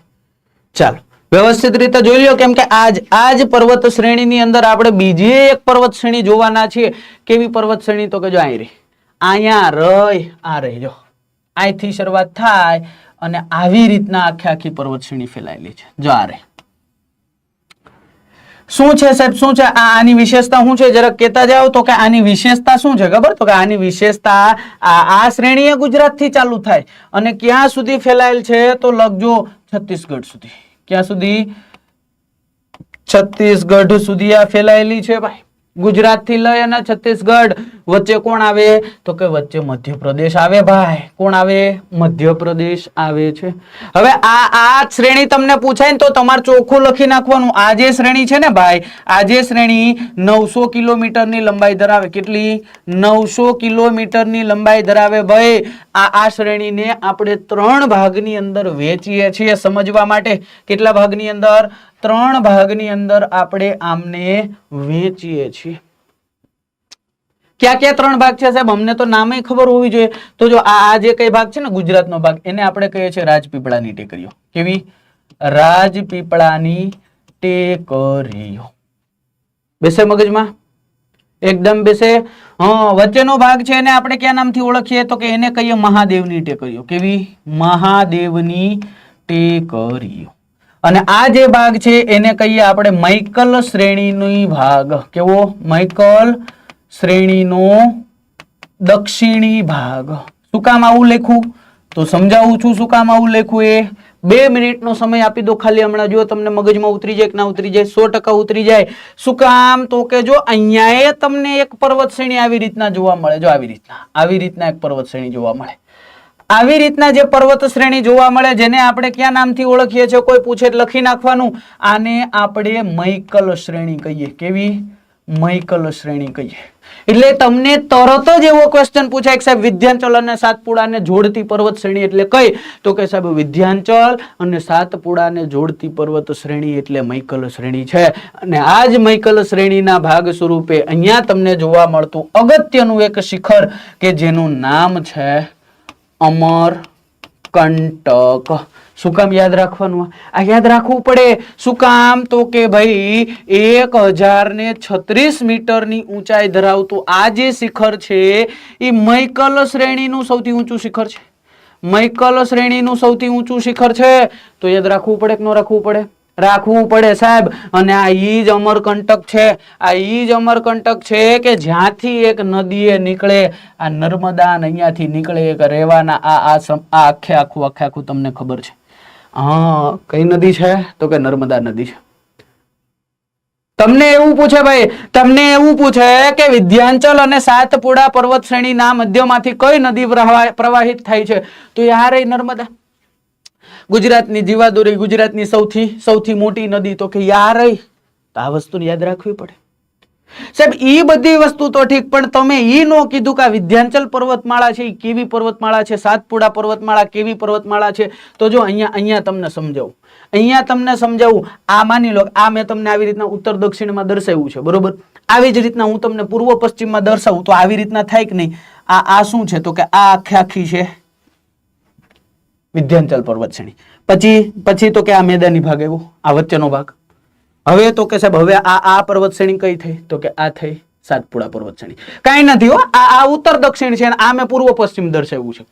ચાલો વ્યવસ્થિત રીતે જોઈ લો, કેમ કે આજ પર્વત શ્રેણીની અંદર આપણે બીજી એક પર્વત શ્રેણી જોવાના છીએ. કેવી પર્વત શ્રેણી? તો કે જો અહીં રહી, અહીંયા રહી, આ રહી. જો અહીંથી શરૂઆત થાય અને આવી રીતના આખી પર્વત શ્રેણી ફેલાયેલી છે. જો આ રહી. શું છે સાહેબ? શું છે આની વિશેષતા? શું છે જરા કહેતા જાઓ. તો કે આની વિશેષતા શું છે ખબર? તો કે આની વિશેષતા આ શ્રેણી ગુજરાત થી ચાલુ થાય અને ક્યાં સુધી ફેલાયેલ છે? તો લખજો છત્તીસગઢ સુધી. ક્યાં સુધી? છત્તીસગઢ સુધી આ ફેલાયેલી છે ભાઈ. ગુજરાત થી લઈ અને છત્તીસગઢ વચ્ચે કોણ આવે? તો કે વચ્ચે મધ્યપ્રદેશ આવે ભાઈ. કોણ આવે? મધ્યપ્રદેશ આવે છે. હવે આ શ્રેણી તમને પૂછાય ને તો તમારે ચોખ્ખું લખી નાખવાનું. આ જે શ્રેણી છે ને ભાઈ, આ જે શ્રેણી 900 કિલોમીટરની લંબાઈ ધરાવે. કેટલી? 900 કિલોમીટરની લંબાઈ ધરાવે ભાઈ. આ શ્રેણીને આપણે 3 ભાગની અંદર વહેંચીએ છીએ સમજવા માટે. કેટલા ભાગની અંદર? 3 ભાગની અંદર આપણે આમને વેચીએ છીએ. ક્યાં ક્યાં 3 ભાગ છે સાહેબ? અમને તો નામે ખબર હોવી જોઈએ. તો જો આ જે કઈ ભાગ છે ને ગુજરાતનો ભાગ, એને આપણે કહીએ છીએ રાજપીપળાની ટેકરીઓ. કેવી? રાજપીપળાની ટેકરીઓ. બેસે મગજમાં? એકદમ બેસે. વચ્ચેનો ભાગ છે એને આપણે કયા નામથી ઓળખીએ? તો કે એને કહીએ મહાદેવની ટેકરીઓ. કેવી? મહાદેવની ટેકરીઓ. અને આ જે ભાગ છે એને કહીએ આપણે મૈકલ શ્રેણીનો ભાગ. કેવો? મૈકલ શ્રેણીનો દક્ષિણી ભાગ. શું કામ આવું લખ્યું? તો સમજાવું છું શું કામ આવું લખ્યું એ. 2 મિનિટનો સમય આપી દો ખાલી. હમણાં જો તમને મગજમાં ઉતરી જાય કે ના ઉતરી જાય? 100% ઉતરી જાય. શું કામ? તો કે જો અહીંયા તમને એક પર્વત શ્રેણી આવી રીતના જોવા મળે. જો આવી રીતના એક પર્વત શ્રેણી જોવા મળે. આવી રીતના જે પર્વત શ્રેણી જોવા મળે, જેને આપણે ક્યાં નામથી ઓળખીએ છીએ? કોઈ પૂછે લખી નાખવાનું. આને આપણે મૈકલ શ્રેણી કહીએ. કેવી? મૈકલ શ્રેણી કહીએ. એટલે તમને તરત જ એવો ક્વેશ્ચન પૂછાય કે સાહેબ વિંધ્યાચલ અને સાતપુડાને જોડતી પર્વત શ્રેણી એટલે કઈ? તો કે સાહેબ વિંધ્યાચલ અને સાતપુડાને જોડતી પર્વત શ્રેણી એટલે મૈકલ શ્રેણી છે. અને આ જ મૈકલ શ્રેણીના ભાગ સ્વરૂપે અહીંયા તમને જોવા મળતું અગત્યનું એક શિખર કે જેનું નામ છે અમરકંટક. શું કામ યાદ રાખવાનું? આ યાદ રાખવું પડે. શું કામ? તો કે ભાઈ 1036 મીટરની ઊંચાઈ ધરાવતું આ જે શિખર છે એ મૈકલ શ્રેણીનું સૌથી ઊંચું શિખર છે. મૈકલ શ્રેણીનું સૌથી ઊંચું શિખર છે. તો યાદ રાખવું પડે કે ન રાખવું પડે? રાખવું પડે સાહેબ. અને આ ઈ જ અમરકંટક છે. આ ઈ જ અમરકંટક છે કે જ્યાંથી એક નદી નીકળે. આ નર્મદા અહીંયાથી નીકળે એક રહેવાના. આ આખું તમને ખબર છે. કઈ નદી છે? તો કે નર્મદા નદી છે. તમને એવું પૂછે ભાઈ, તમને એવું પૂછે કે વિંધ્યાચલ અને સાતપુડા પર્વત શ્રેણીના મધ્યમાંથી કઈ નદી પ્રવાહિત થાય છે? તો યાર એ નર્મદા. ગુજરાતની જીવાદોરી, ગુજરાતની સૌથી મોટી નદી. તો કે યાર આ વસ્તુ યાદ રાખવી પડે સાહેબ. ઈ બધી વસ્તુ તો ઠીક, પણ તમે ઈ નો કીધું કે આ વિંધ્યાચલ પર્વતમાળા છે એ કેવી પર્વતમાળા છે, સાતપુડા પર્વતમાળા કેવી પર્વતમાળા છે. તો જો અહીંયા તમને સમજાવું. આ માની લો આ મેં તમને આવી રીતના ઉત્તર દક્ષિણમાં દર્શાવ્યું છે, બરોબર? આવી જ રીતના હું તમને પૂર્વ પશ્ચિમમાં દર્શાવું તો આવી રીતના થાય કે નહીં? આ શું છે? તો કે આ આખી છે વિંધ્યાચલ પર્વત શ્રેણી. પછી તો કે આ મેદાની ભાગ આવ્યો, આ વચ્ચેનો ભાગ. હવે તો કે સાહેબ હવે આ પર્વત શ્રેણી કઈ થઈ? તો કે આ થઈ સાતપુડા પર્વત શ્રેણી. કઈ નથી હો, આ ઉત્તર દક્ષિણ છે અને આ મેં પૂર્વ પશ્ચિમ દર્શાવ્યું છે.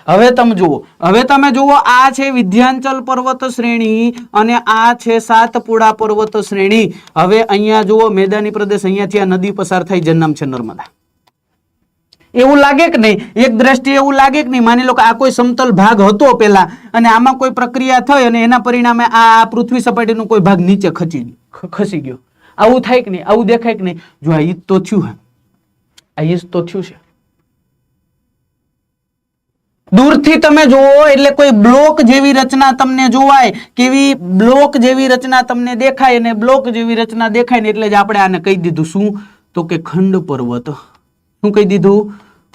હવે તમે જુઓ આ છે વિંધ્યાચલ પર્વત શ્રેણી અને આ છે સાતપુડા પર્વત શ્રેણી. હવે અહીંયા જુઓ મેદાની પ્રદેશ, અહીંયાથી આ નદી પસાર થઈ, જેનું નામ છે નર્મદા. એવું લાગે કે નહીં? એક દ્રષ્ટિએ એવું લાગે કે નહીં? માની લો કે આ કોઈ સમતલ ભાગ હતો પેલા અને આમાં કોઈ પ્રક્રિયા થઈ અને એના પરિણામે આ પૃથ્વી સપાટીનો કોઈ ભાગ નીચે ખસી ગયો. આવું થાય કે નહીં? આવું દેખાય કે નહીં? જો આ ઈજ તો થયું છે, આ ઈજ તો થયું છે. દૂરથી તમે જોવો એટલે કોઈ બ્લોક જેવી રચના તમને જોવાય. કેવી? બ્લોક જેવી રચના તમને દેખાય. અને બ્લોક જેવી રચના દેખાય ને એટલે જ આપણે આને કહી દીધું શું? તો કે ખંડ પર્વત. શું કહી દીધું?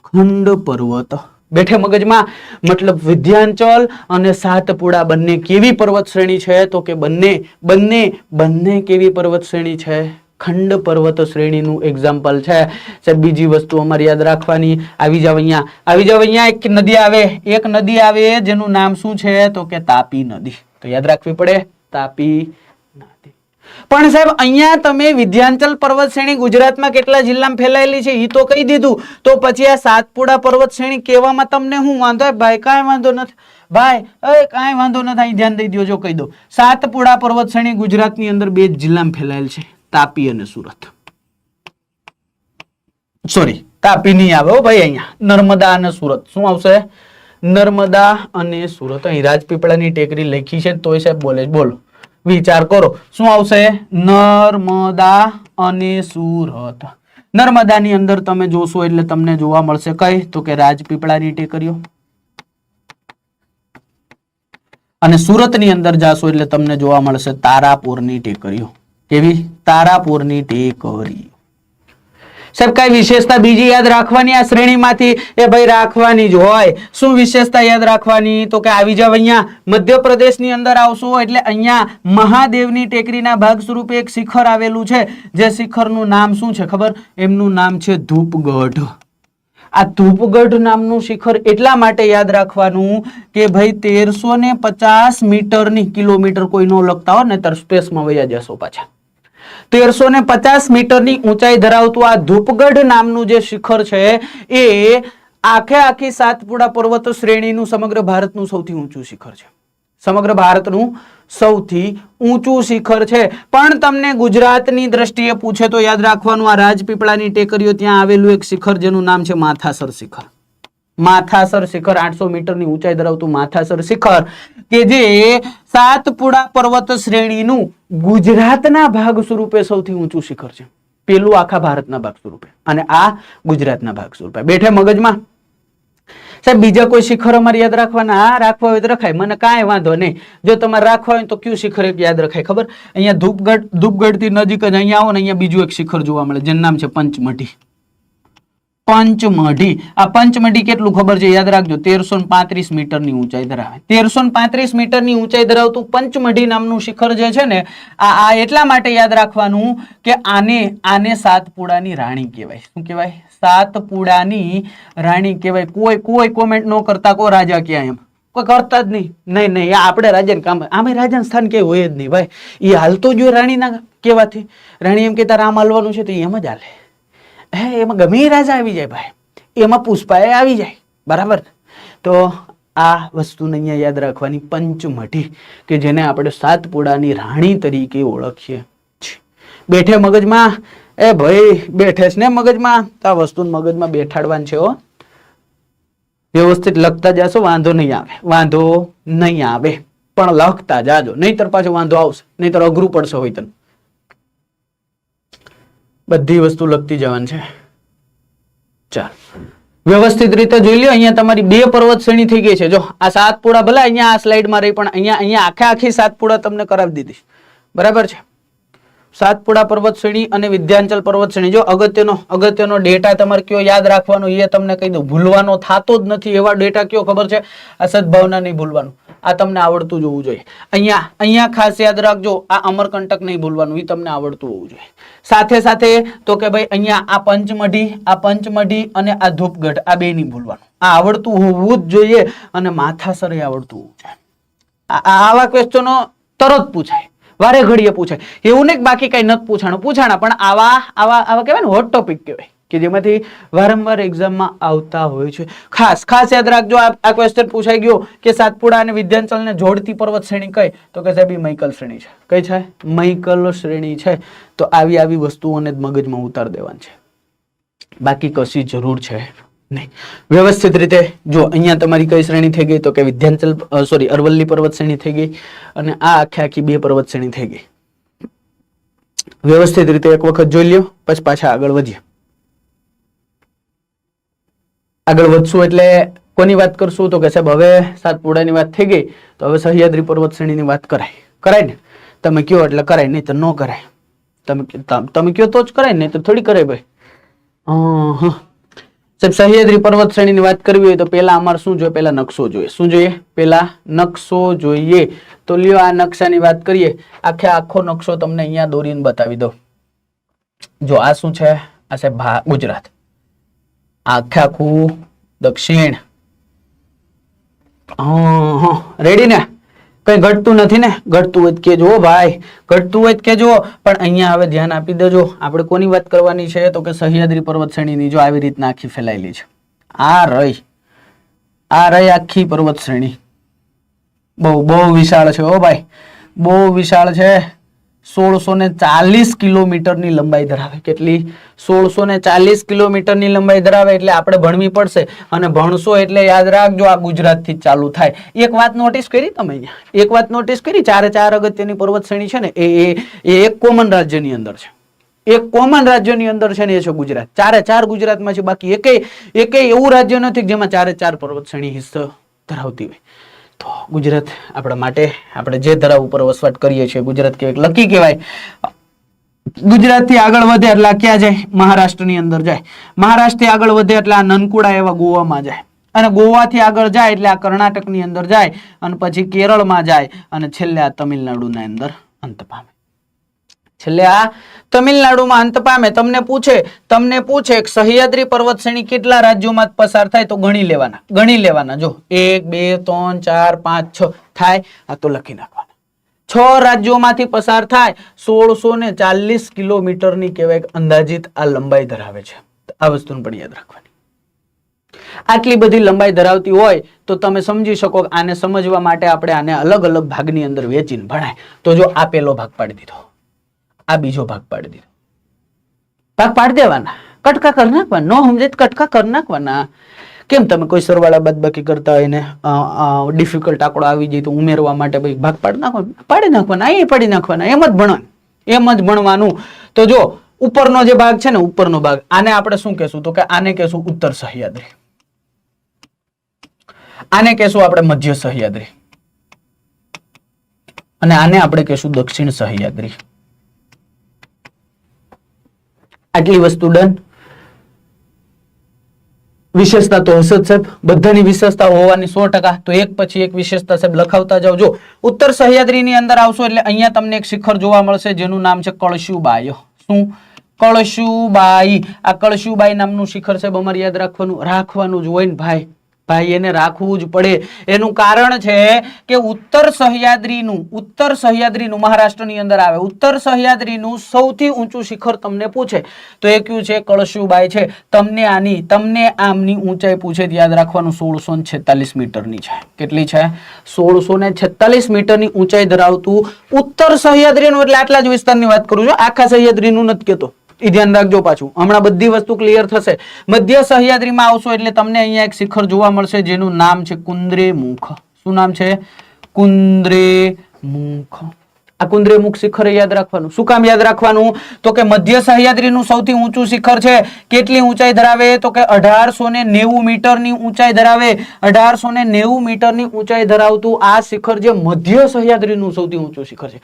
ખંડ પર્વત. બેઠે મગજમાં? મતલબ વિંધ્યાચલ અને સાતપુડા બંને કેવી પર્વત શ્રેણી છે? તો કે બંને કેવી પર્વત શ્રેણી છે? ખંડ પર્વત શ્રેણીનું એક્ઝામ્પલ છે. સાહેબ બીજી વસ્તુ અમારે યાદ રાખવાની. આવી જાવ અહીંયા એક નદી આવે જેનું નામ શું છે? તો કે તાપી નદી. તો યાદ રાખવી પડે તાપી નદી. પણ સાહેબ અહીંયા તમે વિંધ્યાચલ પર્વત શ્રેણી ગુજરાતમાં કેટલા જિલ્લામાં ફેલાયેલી છે એ તો કહી દીધું. તો પછી આ સાતપુડા પર્વત શ્રેણી કહેવામાં તમને શું વાંધો? ભાઈ કાંઈ વાંધો નથી ભાઈ, કાંઈ વાંધો નથી. ધ્યાન દઈ દો. જો કહી દો, સાતપુડા પર્વત શ્રેણી ગુજરાતની અંદર 2 જ જિલ્લામાં ફેલાયેલ છે, તાપી અને સુરત. સોરી, તાપી નહીં આવે હો ભાઈ. અહીંયા નર્મદા અને સુરત. શું આવશે? નર્મદા અને સુરત. અહીં રાજપીપળાની ટેકરી લખી છે તોય સાહેબ બોલો વિચાર કરો શું આવશે નર્મદા અને સુરત નર્મદાની અંદર તમે જોશો એટલે તમને જોવા મળશે કઈ તો કે રાજપીપળાની ટેકરીઓ અને સુરતની અંદર જાશો એટલે તમને જોવા મળશે તારાપુરની ટેકરીઓ કેવી તારાપુરની ટેકરીઓ સાહેબ કઈ વિશેષતા બીજી યાદ રાખવાની આ શ્રેણીમાંથી એ ભાઈ રાખવાની જ હોય શું વિશેષતા યાદ રાખવાની તો કે આવી જાવ અહીંયા મધ્યપ્રદેશની અંદર આવશો એટલે અહીંયા મહાદેવની ટેકરીના ભાગ સ્વરૂપે એક શિખર આવેલું છે જે શિખરનું નામ શું છે ખબર એમનું નામ છે ધૂપગઢ આ ધૂપગઢ નામનું શિખર એટલા માટે યાદ રાખવાનું કે ભાઈ 1350 મીટરની કિલોમીટર કોઈ નો લખતા હોય ને ત્યારે સ્પેસમાં વયા જશો પાછા 1350 મીટરની ઊંચાઈ ધરાવતું આ ધૂપગઢ નામનું જે શિખર છે એ આખી સાતપુડા પર્વત શ્રેણીનું સમગ્ર ભારતનું સૌથી ઊંચું શિખર છે સમગ્ર ભારતનું સૌથી ઊંચું શિખર છે પણ તમને ગુજરાતની દ્રષ્ટિએ પૂછે તો યાદ રાખવાનું આ રાજપીપળાની ટેકરીઓ ત્યાં આવેલું એક શિખર જેનું નામ છે માથાસર શિખર માથાસર શિખર 800 મીટરની ઊંચાઈ ધરાવતું માથાસર શિખર કે જે સાતપુડા પર્વત શ્રેણીનું ગુજરાતના ભાગ સ્વરૂપે સૌથી ઊંચું શિખર છે પેલું આખા ભારતના ભાગ સ્વરૂપે અને આ ગુજરાતના ભાગ સ્વરૂપે બેઠે મગજમાં સાહેબ બીજા કોઈ શિખર અમારે યાદ રાખવાના રાખવા હોય તો રખાય મને કાંઈ વાંધો નહીં જો તમારે રાખવા હોય તો કયું શિખર એક યાદ રખાય ખબર અહીંયા ધૂપગઢ થી નજીક જ અહીંયા આવો ને અહીંયા બીજું એક શિખર જોવા મળે જેનું નામ છે પંચમઢી આ પંચમઢી કેટલું ખબર છે યાદ રાખજો 1335 મીટરની ઊંચાઈ ધરાવે 1335 મીટરની ઊંચાઈ ધરાવતું પંચમઢી નામનું શિખર જે છે ને આ એટલા માટે યાદ રાખવાનું કે આને સાતપુડાની રાણી કહેવાય શું કહેવાય સાતપુડાની રાણી કહેવાય કોઈ કોમેન્ટ ન કરતા કો રાજા ક્યાં એમ કોઈ કરતા જ નહીં આપણે રાજાને કામ આમે રાજાનું સ્થાન કે હોય જ નહીં ભાઈ એ હાલતો જ રાણીના કહેવાથી રાણી એમ કહેતા રામ હાલવાનું છે તો એમ જ હાલે એમાં ગમે રાજા આવી જાય ભાઈ એમાં પુષ્પાએ આવી જાય બરાબર તો આ વસ્તુને અહીંયા યાદ રાખવાની પંચમઢી કે જેને આપણે સાતપુડાની રાણી તરીકે ઓળખીએ બેઠે મગજમાં એ ભાઈ બેઠે છે ને મગજમાં તો આ વસ્તુ મગજમાં બેઠાડવાનું છે વ્યવસ્થિત લખતા જશો વાંધો નહીં આવે પણ લખતા જાજો નહીતર પાછો વાંધો આવશે નહીતર અઘરું પડશે હોય તને બધી વસ્તુ લખતી જવાની છે ચાલ વ્યવસ્થિત રીતે જોઈ લ્યો અહીંયા તમારી 2 પર્વત શ્રેણી થઈ ગઈ છે જો આ સાતપુડા ભલે અહીંયા આ સ્લાઇડમાં રહી પણ અહીંયા આખી સાતપુડા તમને કરાવી દીધી બરાબર છે સાતપુડા પર્વત શ્રેણી અને વિંધ્યાચલ પર્વત શ્રેણી જો અગત્યનો ડેટા તમારે કયો યાદ રાખવાનો એ તમને કહી દઉં ભૂલવાનો થતો જ નથી એવા ડેટા કયો ખબર છે આ સદભાવના નહીં ભૂલવાનું આ તમને આવડતું જ હોવું જોઈએ અહીંયા ખાસ યાદ રાખજો આ અમરકંટક નહીં ભૂલવાનું એ તમને આવડતું હોવું જોઈએ સાથે તો કે ભાઈ અહીંયા આ પંચમઢી અને આ ધૂપગઢ આ બે નહીં ભૂલવાનું આ આવડતું હોવું જ જોઈએ અને માથાસરે આવડતું હોવું જોઈએ આવા ક્વેશ્ચનો તરત પૂછાય વારે ઘડીએ પૂછાય એવું નહીં બાકી કઈ નથી પૂછાણા પણ આવા કહેવાય ને હોટ ટોપિક કહેવાય કે જેમાંથી વારંવાર એક્ઝામમાં આવતા હોય છે ખાસ યાદ રાખજો આ ક્વેશ્ચન પૂછાઈ ગયો કે સાતપુડા અને વિંધ્યાચલને જોડતી પર્વત શ્રેણી કઈ તો કે સાહેબ મૈકલ શ્રેણી છે કઈ છે મૈકલ શ્રેણી છે તો આવી વસ્તુઓને મગજમાં ઉતાર દેવાની છે બાકી કશી જરૂર છે નહીં વ્યવસ્થિત રીતે જો અહીંયા તમારી કઈ શ્રેણી થઈ ગઈ તો કે વિંધ્યાચલ અરવલ્લી પર્વત શ્રેણી થઈ ગઈ અને આ આખી 2 પર્વત શ્રેણી થઈ ગઈ વ્યવસ્થિત રીતે એક વખત જોઈ લ્યો પછી પાછા આગળ વધીએ આગળ વધશું એટલે કોની વાત કરશું તો કે સાહેબ હવે સાતપુડાની વાત થઈ ગઈ તો હવે સહ્યાદ્રી પર્વત શ્રેણીની વાત કરાય ને તમે કયો એટલે કરાય નહીં તો ન કરાય તમે કયો તો જ કરાય નહીં તો થોડી કરાય ભાઈ સાહેબ સહ્યાદ્રી પર્વત શ્રેણીની વાત કરવી હોય તો પહેલા અમારે શું જોઈએ પહેલા નકશો જોઈએ શું જોઈએ પહેલા નકશો જોઈએ તો લ્યો આ નકશાની વાત કરીએ આખો નકશો તમને અહીંયા દોરીને બતાવી દો જો આ શું છે આ સાહેબ ગુજરાત આખું દક્ષિણ રેડી ને કઈ ઘટતું નથી ને ઘટતું હોય કેજો ભાઈ ઘટતું હોય કેજો પણ અહીંયા હવે ધ્યાન આપી દેજો આપણે કોની વાત કરવાની છે તો કે સહ્યાદ્રી પર્વત શ્રેણીની જો આવી રીતના આખી ફેલાયેલી છે આ રહી આખી પર્વત શ્રેણી બહુ વિશાળ છે ભાઈ બહુ વિશાળ છે 1640 કિલોમીટરની લંબાઈ ધરાવે. કેટલી? 1640 કિલોમીટરની લંબાઈ ધરાવે. એટલે આપણે ભણવી પડશે અને ભણશો એટલે યાદ રાખજો આ ગુજરાતથી જ ચાલુ થાય. એક વાત નોટિસ કરી તમે અહીંયા, એક વાત નોટિસ કરી, ચારે ચાર અગત્યની પર્વત શ્રેણી છે ને એ એક કોમન રાજ્યની અંદર છે. એક કોમન રાજ્યની અંદર છે ને એ છે ગુજરાત. ચારે ચાર ગુજરાતમાં છે. બાકી એકેય એવું રાજ્ય નથી કે જેમાં ચારે ચાર પર્વત શ્રેણી હિસ્સો ધરાવતી હોય. તો ગુજરાત આપણા માટે, આપણે જે ધરા ઉપર વસવાટ કરીએ છીએ, ગુજરાત કેવાય, લકી કહેવાય. ગુજરાત થી આગળ વધે એટલે ક્યાં જાય? મહારાષ્ટ્રની અંદર જાય. મહારાષ્ટ્ર થી આગળ વધે એટલે આ નનકુડા એવા ગોવામાં જાય, અને ગોવાથી આગળ જાય એટલે આ કર્ણાટકની અંદર જાય, અને પછી કેરળમાં જાય, અને છેલ્લે આ તમિલનાડુના અંદર અંત પામે. છેલ્લે આ તમિલનાડુમાં અંત પામે. તમને પૂછે કે સહ્યાદ્રી પર્વત શ્રેણી કેટલા રાજ્યોમાં પસાર થાય? તો ગણી લેવાના. જો 1 2 3 4 5 6 થાય. આ તો લખી નાખવાના. 6 રાજ્યોમાંથી પસાર થાય. 1640 કિલોમીટરની કહેવાય અંદાજિત આ લંબાઈ ધરાવે છે. આ વસ્તુને પણ યાદ રાખવાની. આટલી બધી લંબાઈ ધરાવતી હોય તો તમે સમજી શકો કે આને સમજવા માટે આપણે આને અલગ અલગ ભાગની અંદર વેચીને ભણાય. તો જો આ પહેલો ભાગ પાડી દીધો, આ બીજો ભાગ પાડી દીધો, ભાગ પાડી દેવાના, કટકા કરી નાખવાના. ન સમજે કટકા કરી નાખવાના. કેમ તમે કોઈ સરવાળા બાદબાકી કરતા હોય ને ડિફિકલ્ટ આંકડો આવી જાય તો ઉમેરવા માટે ભાગ પાડી નાખવાના, અહીં પાડી નાખવાના. એમ જ ભણવાનું. તો જો ઉપરનો જે ભાગ છે ને, ઉપરનો ભાગ, આને આપણે શું કહેશું? તો કે આને કહેશું ઉત્તર સહ્યાદ્રી, આને કહેશું આપણે મધ્ય સહ્યાદ્રી, અને આને આપણે કહેશું દક્ષિણ સહ્યાદ્રી. આટલી વસ્તુ ડન. વિશેષતા તો હશે જ સાહેબ, બધાની વિશેષતા હોવાની 100%. તો એક પછી એક વિશેષતા સાહેબ લખાવતા જાઓ. જો ઉત્તર સહ્યાદ્રીની અંદર આવશો એટલે અહીંયા તમને એક શિખર જોવા મળશે જેનું નામ છે કળશુબાઈ. શું? કળશુબાઈ. આ કળશુબાઈ નામનું શિખર સાહેબ અમારે યાદ રાખવાનું જ હોય ને ભાઈ. એને રાખવું જ પડે. એનું કારણ છે કે ઉત્તર સહ્યાદ્રીનું મહારાષ્ટ્રની અંદર આવે. ઉત્તર સહ્યાદ્રીનું સૌથી ઊંચું શિખર તમને પૂછે તો એ કયું છે? કળશુબાઈ છે. તમને આમની ઊંચાઈ પૂછે યાદ રાખવાનું 1646 મીટરની છે. કેટલી છે? 1646 મીટરની ઊંચાઈ ધરાવતું ઉત્તર સહ્યાદ્રીનું, એટલે આટલા જ વિસ્તારની વાત કરું છું, આખા સહ્યાદ્રીનું નથી કહેતો. એ ધ્યાન રાખજો. પાછું હમણાં બધી વસ્તુ ક્લિયર થશે. મધ્ય સહ્યાદ્રીમાં આવશો એટલે તમને અહીંયા એક શિખર જોવા મળશે જેનું નામ છે કુંદ્રેમુખ. શું નામ છે? કુંદ્રેમુખ. આ કુંદ્રેમુખ શિખર યાદ રાખવાનું. શું કામ યાદ રાખવાનું? તો કે મધ્ય સહ્યાદ્રીનું સૌથી ઊંચું શિખર છે. કેટલી ઊંચાઈ ધરાવે? તો કે 1890 મીટરની ઊંચાઈ ધરાવે. 1890 મીટરની ઊંચાઈ ધરાવતું આ શિખર જે મધ્ય સહ્યાદ્રીનું સૌથી ઊંચું શિખર છે.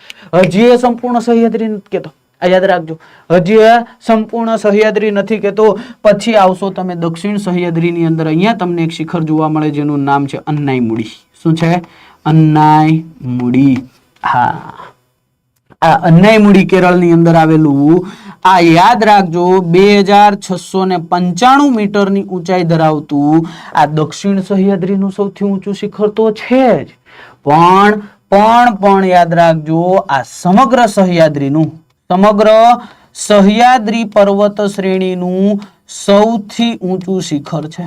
હજી એ સંપૂર્ણ સહ્યાદ્રી નથી કહેતો, યાદ રાખજો. હજી સંપૂર્ણ સહ્યાદ્રી નથી કેતો. પછી આવશો તમે દક્ષિણ સહ્યાદ્રીની અંદર. અહીંયા તમને એક શિખર જોવા મળે જેનું નામ છે અન્નાઈમુડી. શું છે? અન્નાઈમુડી. હા, આ અન્નાઈમુડી કેરળની અંદર આવેલું. આ યાદ રાખજો 2695 મીટરની ઊંચાઈ ધરાવતું આ દક્ષિણ સહ્યાદ્રીનું સૌથી ઊંચું શિખર તો છે જ, પણ યાદ રાખજો આ સમગ્ર સહ્યાદ્રી પર્વત શ્રેણીનું સૌથી ઊંચું શિખર છે.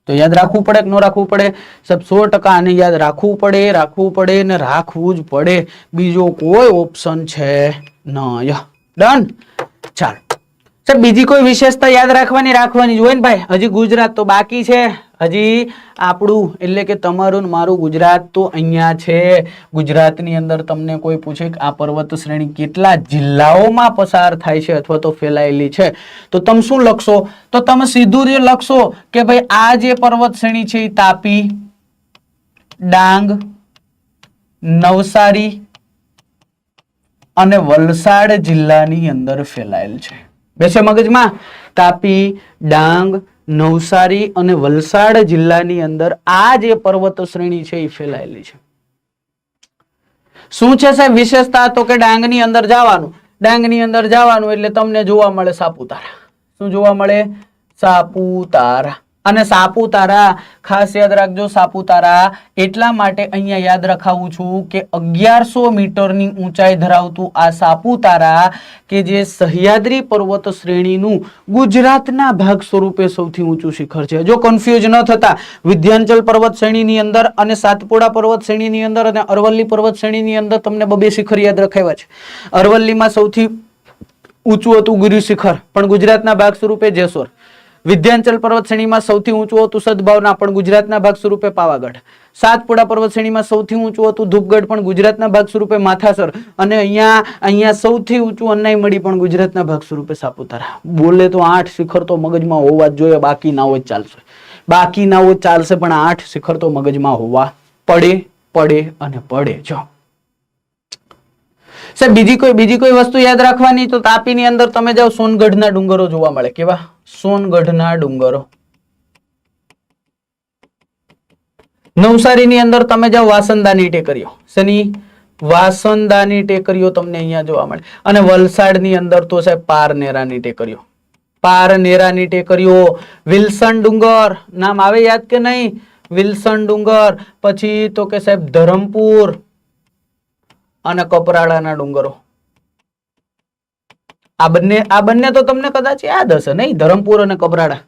તો યાદ રાખવું પડે કે ન રાખવું પડે? સાહેબ 100% આને યાદ રાખવું પડે ને રાખવું જ પડે. બીજો કોઈ ઓપ્શન છે નહીં. ડન. ચાલો સાહેબ, બીજી કોઈ વિશેષતા યાદ રાખવાની જ હોય ને ભાઈ. હજી ગુજરાત તો બાકી છે. હજી આપણું એટલે કે તમારું ને મારું ગુજરાત તો અહીંયા છે. ગુજરાતની અંદર તમને કોઈ પૂછે કે આ પર્વત શ્રેણી કેટલા જિલ્લાઓમાં પસાર થાય છે અથવા તો ફેલાયેલી છે, તો તમે શું લખશો? તો તમે સીધું જ લખશો કે ભાઈ આ જે પર્વત શ્રેણી છે એ તાપી, ડાંગ, નવસારી અને વલસાડ જિલ્લાની અંદર ફેલાયેલ છે. બેસે મગજમાં? તાપી, ડાંગ, નવસારી અને વલસાડ જિલ્લાની અંદર આ જે પર્વત શ્રેણી છે એ ફેલાયેલી છે. શું છે સાહેબ વિશેષતા? તો કે ડાંગની અંદર જવાનું એટલે તમને જોવા મળે સાપુતારા. શું જોવા મળે? સાપુતારા. અને સાપુતારા ખાસ યાદ રાખજો, સાપુતારા એટલા માટે અહીંયા યાદ રખાવું છું કે 1100 મીટરની ઊંચાઈ ધરાવતું આ સાપુતારા કે જે સહ્યાદ્રી પર્વત શ્રેણીનું ગુજરાતના ભાગ સ્વરૂપે સૌથી ઊંચું શિખર છે. જો કન્ફ્યુઝ ન થતા, વિંધ્યાચલ પર્વત શ્રેણીની અંદર અને સાતપુડા પર્વત શ્રેણીની અંદર અને અરવલ્લી પર્વત શ્રેણીની અંદર તમને બે શિખર યાદ રખાવ્યા છે. અરવલ્લીમાં સૌથી ઊંચું હતું ગિરી શિખર, પણ ગુજરાતના ભાગ સ્વરૂપે જેસોર. વિંધ્યાચલ પર્વત શ્રેણીમાં સૌથી ઊંચું હતું સદભાવના, પણ ગુજરાતના ભાગ સ્વરૂપે પાવાગઢ. સાતપુડા પર્વત શ્રેણીમાં સૌથી ઊંચું હતું ધૂપગઢ, પણ ગુજરાતના ભાગ સ્વરૂપે માથાસર. અને અહીંયા સૌથી ઊંચું અન્નાઈમળી, પણ ગુજરાતના ભાગ સ્વરૂપે સાપુતારા. બોલે તો 8 શિખર તો મગજમાં હોવા જ જોઈએ, બાકી ના હોય ચાલશે, બાકી ના હોય ચાલશે, પણ 8 શિખર તો મગજમાં હોવા પડે અને પડે. જો સાહેબ બીજી કોઈ વસ્તુ યાદ રાખવાની, તો તાપીની અંદર તમે જાઓ, સોનગઢના ડુંગરો જોવા મળે. કેવા? સોનગઢના ડુંગરો. નવસારીની અંદર તમે જાઓ, વાસંદાની ટેકરીઓ. શની? વાસંદાની ટેકરીઓ તમને અહીંયા જોવા મળે. અને વલસાડની અંદર તો સાહેબ પારનેરાની ટેકરીઓ. પારનેરાની ટેકરીઓ. વિલ્સન ડુંગર નામ આવે યાદ કે નહીં? વિલ્સન ડુંગર. પછી તો કે સાહેબ ધરમપુર અને કપરાડાના ડુંગરો. આ બંને તો તમને કદાચ યાદ હશે નહીં? ધરમપુર અને કપરાડા.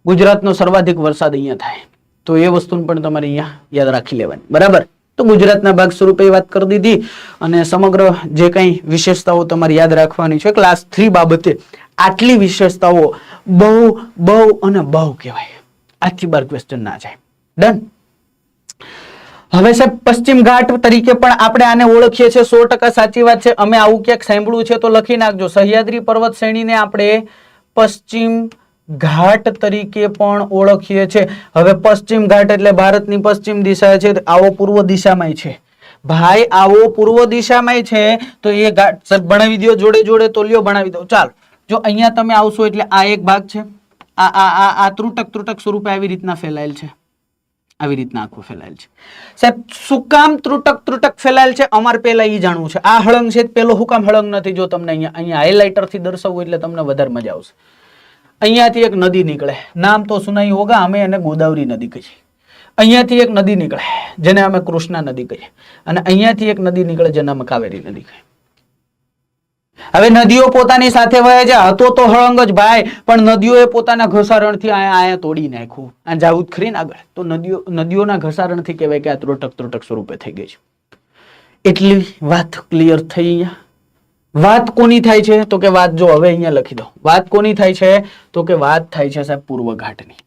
ગુજરાતનો સર્વાધિક વરસાદ અહીંયા થાય, તો એ વસ્તુ પણ તમારે અહીંયા યાદ રાખી લેવાની. બરાબર? તો ગુજરાતના ભાગ સ્વરૂપે વાત કરી દીધી, અને સમગ્ર જે કઈ વિશેષતાઓ તમારે યાદ રાખવાની છે ક્લાસ 3 બાબતે, આટલી વિશેષતાઓ બહુ કહેવાય. આથી બાર ક્વેશ્ચન ના જાય. ડન. હવે સાહેબ પશ્ચિમ ઘાટ તરીકે પણ આપણે આને ઓળખીએ છીએ. 100% સાચી વાત છે. અમે આવું ક્યાંક સાંભળ્યું છે તો લખી નાખજો. સહ્યાદ્રી પર્વત શ્રેણીને આપણે પશ્ચિમ ઘાટ તરીકે પણ ઓળખીએ છીએ. હવે પશ્ચિમ ઘાટ એટલે ભારતની પશ્ચિમ દિશા છે. આવો પૂર્વ દિશામાં છે ભાઈ, આવો પૂર્વ દિશામાં છે. તો એ ઘાટ ભણાવી દો જોડે તો લ્યો ભણાવી દો. ચાલો, જો અહીંયા તમે આવશો એટલે આ એક ભાગ છે. આ ત્રુટક સ્વરૂપે આવી રીતના ફેલાયેલ છે. આવી રીતના આખું ફેલાયેલ છે. સાહેબ શું કામ ત્રુટક ફેલાયેલ છે? અમારે પહેલા એ જાણવું છે. આ હળંગ છે, પેલો હું કામ હળંગ નથી? જો તમને અહીંયા હાઇલાઇટર થી દર્શાવવું એટલે તમને વધારે મજા આવશે. અહીંયાથી એક નદી નીકળે, નામ તો સુનાઈ હોગા, અમે એને ગોદાવરી નદી કહીએ. અહીંયાથી એક નદી નીકળે જેને અમે કૃષ્ણા નદી કહીએ, અને અહીંયાથી એક નદી નીકળે જેને અમે કાવેરી નદી કહીએ. હવે નદીઓ પોતાની સાથે વહે છે. હતો તો હળંગ જ ભાઈ, પણ નદીઓએ પોતાના ઘસારણથી આયા તોડી નાખ્યું. આ જાવું ખરી ને આગળ, તો નદીઓના ઘસારણથી કહેવાય કે આ ત્રુટક સ્વરૂપે થઈ ગઈ છે. એટલી વાત ક્લિયર થઈ. અહીંયા વાત કોની થાય છે? તો કે વાત, જો હવે અહીંયા લખી દો, વાત કોની થાય છે? તો કે વાત થાય છે સાહેબ પૂર્વ ઘાટની.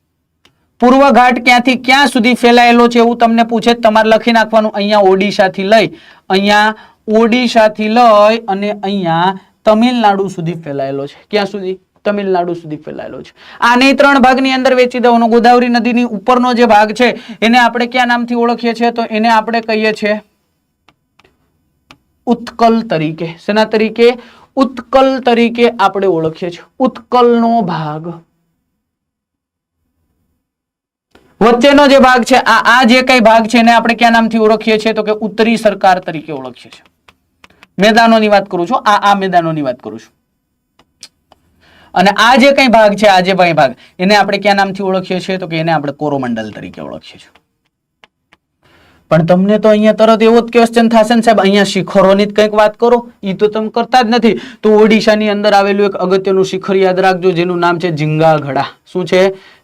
પૂર્વ ઘાટ ક્યાંથી ક્યાં સુધી ફેલાયેલો છે એવું તમને પૂછે, તમારે લખી નાખવાનું. અહીંયા ઓડિશાથી લઈ અને અહીંયા તમિલનાડુ સુધી ફેલાયેલો છે. ક્યાં સુધી? તમિલનાડુ સુધી ફેલાયેલો છે. આને 3 ભાગની અંદર વેચી દેવાનો. ગોદાવરી નદીની ઉપરનો જે ભાગ છે એને આપણે ક્યાં નામથી ઓળખીએ છીએ? તો એને આપણે કહીએ છીએ ઉત્કલ તરીકે. શેના તરીકે? ઉત્કલ તરીકે આપણે ઓળખીએ છીએ. ઉત્કલનો ભાગ. વચ્ચેનો જે ભાગ છે, આ જે કઈ ભાગ છે એને આપણે ક્યાં નામથી ઓળખીએ છીએ? તો કે ઉત્તરી સરકાર તરીકે ઓળખીએ છીએ. મેદાનોની વાત કરું છું, આ મેદાનોની વાત કરું છું. અને આ જે કઈ ભાગ છે, આ જે ભાગ, એને આપણે ક્યાં નામથી ઓળખીએ છીએ? તો કે એને આપણે કોરોમંડલ તરીકે ઓળખીએ છીએ. પણ તમને તો અહીંયા તરત એવો જ ક્વેશ્ચન થશે ને સાહેબ, અહીંયા શિખરોની જ કંઈક વાત કરો, એ તો તમે કરતા જ નથી. તો ઓડિશાની અંદર આવેલું એક અગત્યનું શિખર યાદ રાખજો, જેનું નામ છે ઝીંગાગડા. શું છે?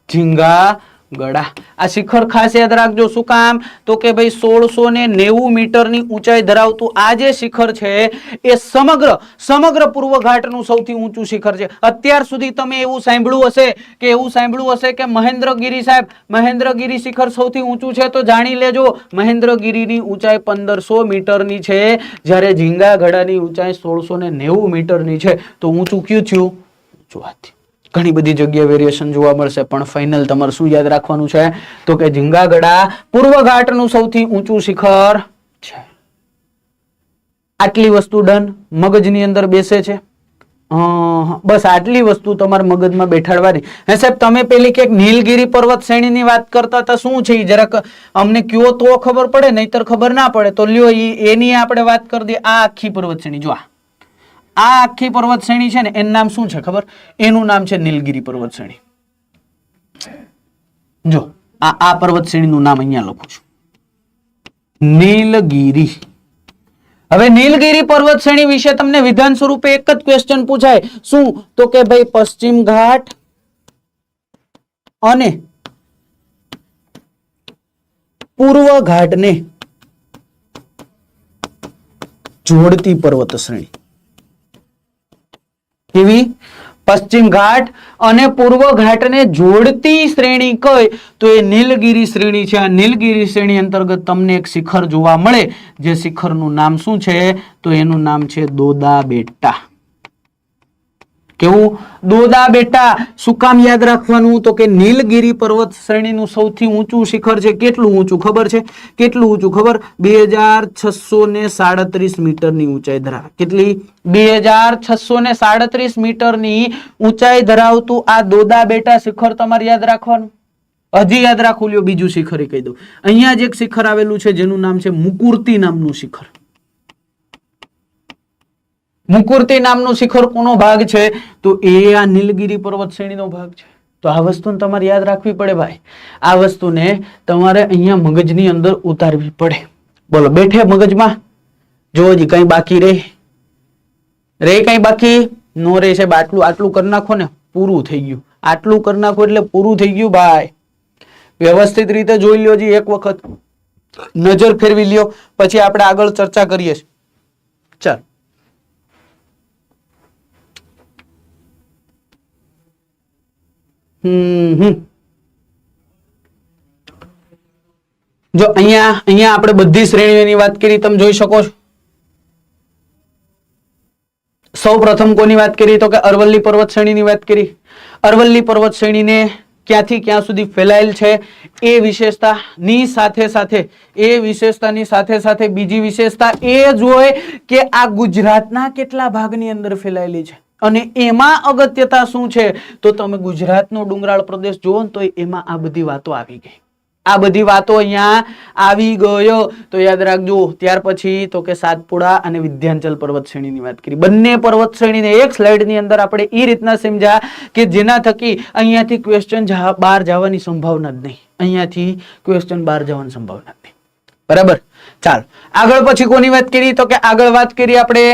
ઝીંગાગડા. આ શિખર ખાસ યાદ રાખજો. શું કામ? તો કે ભાઈ 1690 મીટરની ઊંચાઈ ધરાવતું આ જે શિખર છે એ સમગ્ર પૂર્વ ઘાટનું સૌથી ઊંચું શિખર છે. અત્યાર સુધી તમે એવું સાંભળ્યું હશે કે મહેન્દ્રગીરી શિખર સૌથી ઊંચું છે. તો જાણી લેજો, મહેન્દ્રગીરીની ઊંચાઈ 1500 મીટરની છે, જ્યારે ઝીંગાગડાની ઊંચાઈ 1690 મીટરની છે. તો ઊંચું કયું થયું? ઊંચું હાથી. ઘણી બધી જગ્યાએ વેરિએશન જોવા મળશે, પણ ફાઇનલ તમારે શું યાદ રાખવાનું છે? તો કે ઝીંગાગડા પૂર્વ ઘાટનું સૌથી ઊંચું શિખર છે. આટલી વસ્તુ ડન, મગજની અંદર બેસે છે. બસ આટલી વસ્તુ તમારા મગજમાં બેઠાડવાની. હે સાહેબ, તમે પેલી કે નીલગિરી પર્વત શ્રેણીની વાત કરતા હતા, શું છે જરાક અમને કયો તો ખબર પડે, નહીતર ખબર ના પડે. તો લ્યો એની આપણે વાત કરી દઈએ. આ આખી પર્વત શ્રેણી, જો આ આખી પર્વત શ્રેણી છે ને, એનું નામ શું છે ખબર? એનું નામ છે નીલગિરી પર્વત શ્રેણી. જો આ પર્વત શ્રેણીનું નામ અહીંયા લખું છું, નીલગિરી. હવે નીલગિરી પર્વત શ્રેણી વિશે તમને વિધાન સ્વરૂપે એક જ ક્વેશ્ચન પૂછાય. શું? તો કે ભાઈ પશ્ચિમ ઘાટ અને પૂર્વ ઘાટને જોડતી પર્વત શ્રેણી. કેવી? પશ્ચિમ ઘાટ અને પૂર્વ ઘાટને જોડતી શ્રેણી કઈ? તો એ નીલગિરી શ્રેણી છે. આ નીલગિરી શ્રેણી અંતર્ગત તમને એક શિખર જોવા મળે, જે શિખરનું નામ શું છે? તો એનું નામ છે દોદા બેટા. કેવું? દોદા બેટા. શું કામ યાદ રાખવાનું? તો કે નીલગિરી પર્વત શ્રેણીનું સૌથી ઊંચું શિખર છે. કેટલું ઊંચું ખબર છે? કેટલું ઊંચું ખબર? 2637 મીટરની ઊંચાઈ ધરાવે. કેટલી? 2637 મીટરની ઊંચાઈ ધરાવતું આ દોદા બેટા શિખર તમારે યાદ રાખવાનું. હજી યાદ રાખવું લ્યો, બીજું શિખર કહી દઉં. અહીંયા જ એક શિખર આવેલું છે જેનું નામ છે મુકુર્તી નામનું શિખર. મુકુર્તી નામનું શિખર કોનો ભાગ છે? તો એ આ નીલગિરી પર્વત શ્રેણીનો ભાગ છે. તો આ વસ્તુને તમારે યાદ રાખવી પડે ભાઈ. આ વસ્તુને તમારે અહીંયા મગજની અંદર ઉતારવી પડે. બોલો, બેઠે મગજમાં? જો હજી કઈ બાકી રે કઈ બાકી નો રે છે? આટલું કરી નાખો ને, પૂરું થઈ ગયું. આટલું કરી નાખો એટલે પૂરું થઈ ગયું ભાઈ. વ્યવસ્થિત રીતે જોઈ લ્યો, જી એક વખત નજર ફેરવી લ્યો, પછી આપણે આગળ ચર્ચા કરીએ. ચાલ, જો અહીંયા આપણે બધી શ્રેણીઓની વાત કરી, તમે જોઈ શકો છો. સૌ પ્રથમ કોની વાત કરી? તો કે અરવલ્લી પર્વત શ્રેણીની વાત કરી. અરવલ્લી પર્વત શ્રેણીને ક્યાંથી ક્યાં સુધી ફેલાયેલ છે એ વિશેષતાની સાથે બીજી વિશેષતા એ જોઈએ કે આ ગુજરાતના કેટલા ભાગની અંદર ફેલાયેલી છે. અને એમાં અગત્યતા શું છે? તો તમે ગુજરાતનો ડુંગરાળ પ્રદેશ જુઓ ને તો એમાં આ બધી વાતો આવી ગઈ. આ બધી વાતો અહીંયા આવી ગયો. તો યાદ રાખજો. ત્યાર પછી તો કે સાતપુડા અને વિંધ્યાચલ પર્વત શ્રેણીની વાત કરી. બંને પર્વત શ્રેણીને એક સ્લાઇડની અંદર આપણે એ રીતના સમજ્યા કે જેના થકી અહીંયાથી ક્વેશ્ચન બહાર જવાની સંભાવના જ નહીં. અહીંયાથી ક્વેશ્ચન બહાર જવાની સંભાવના જ નહીં. બરાબર? ચાલો આગળ પછી કોની વાત કરી? તો કે આગળ વાત કરી આપણે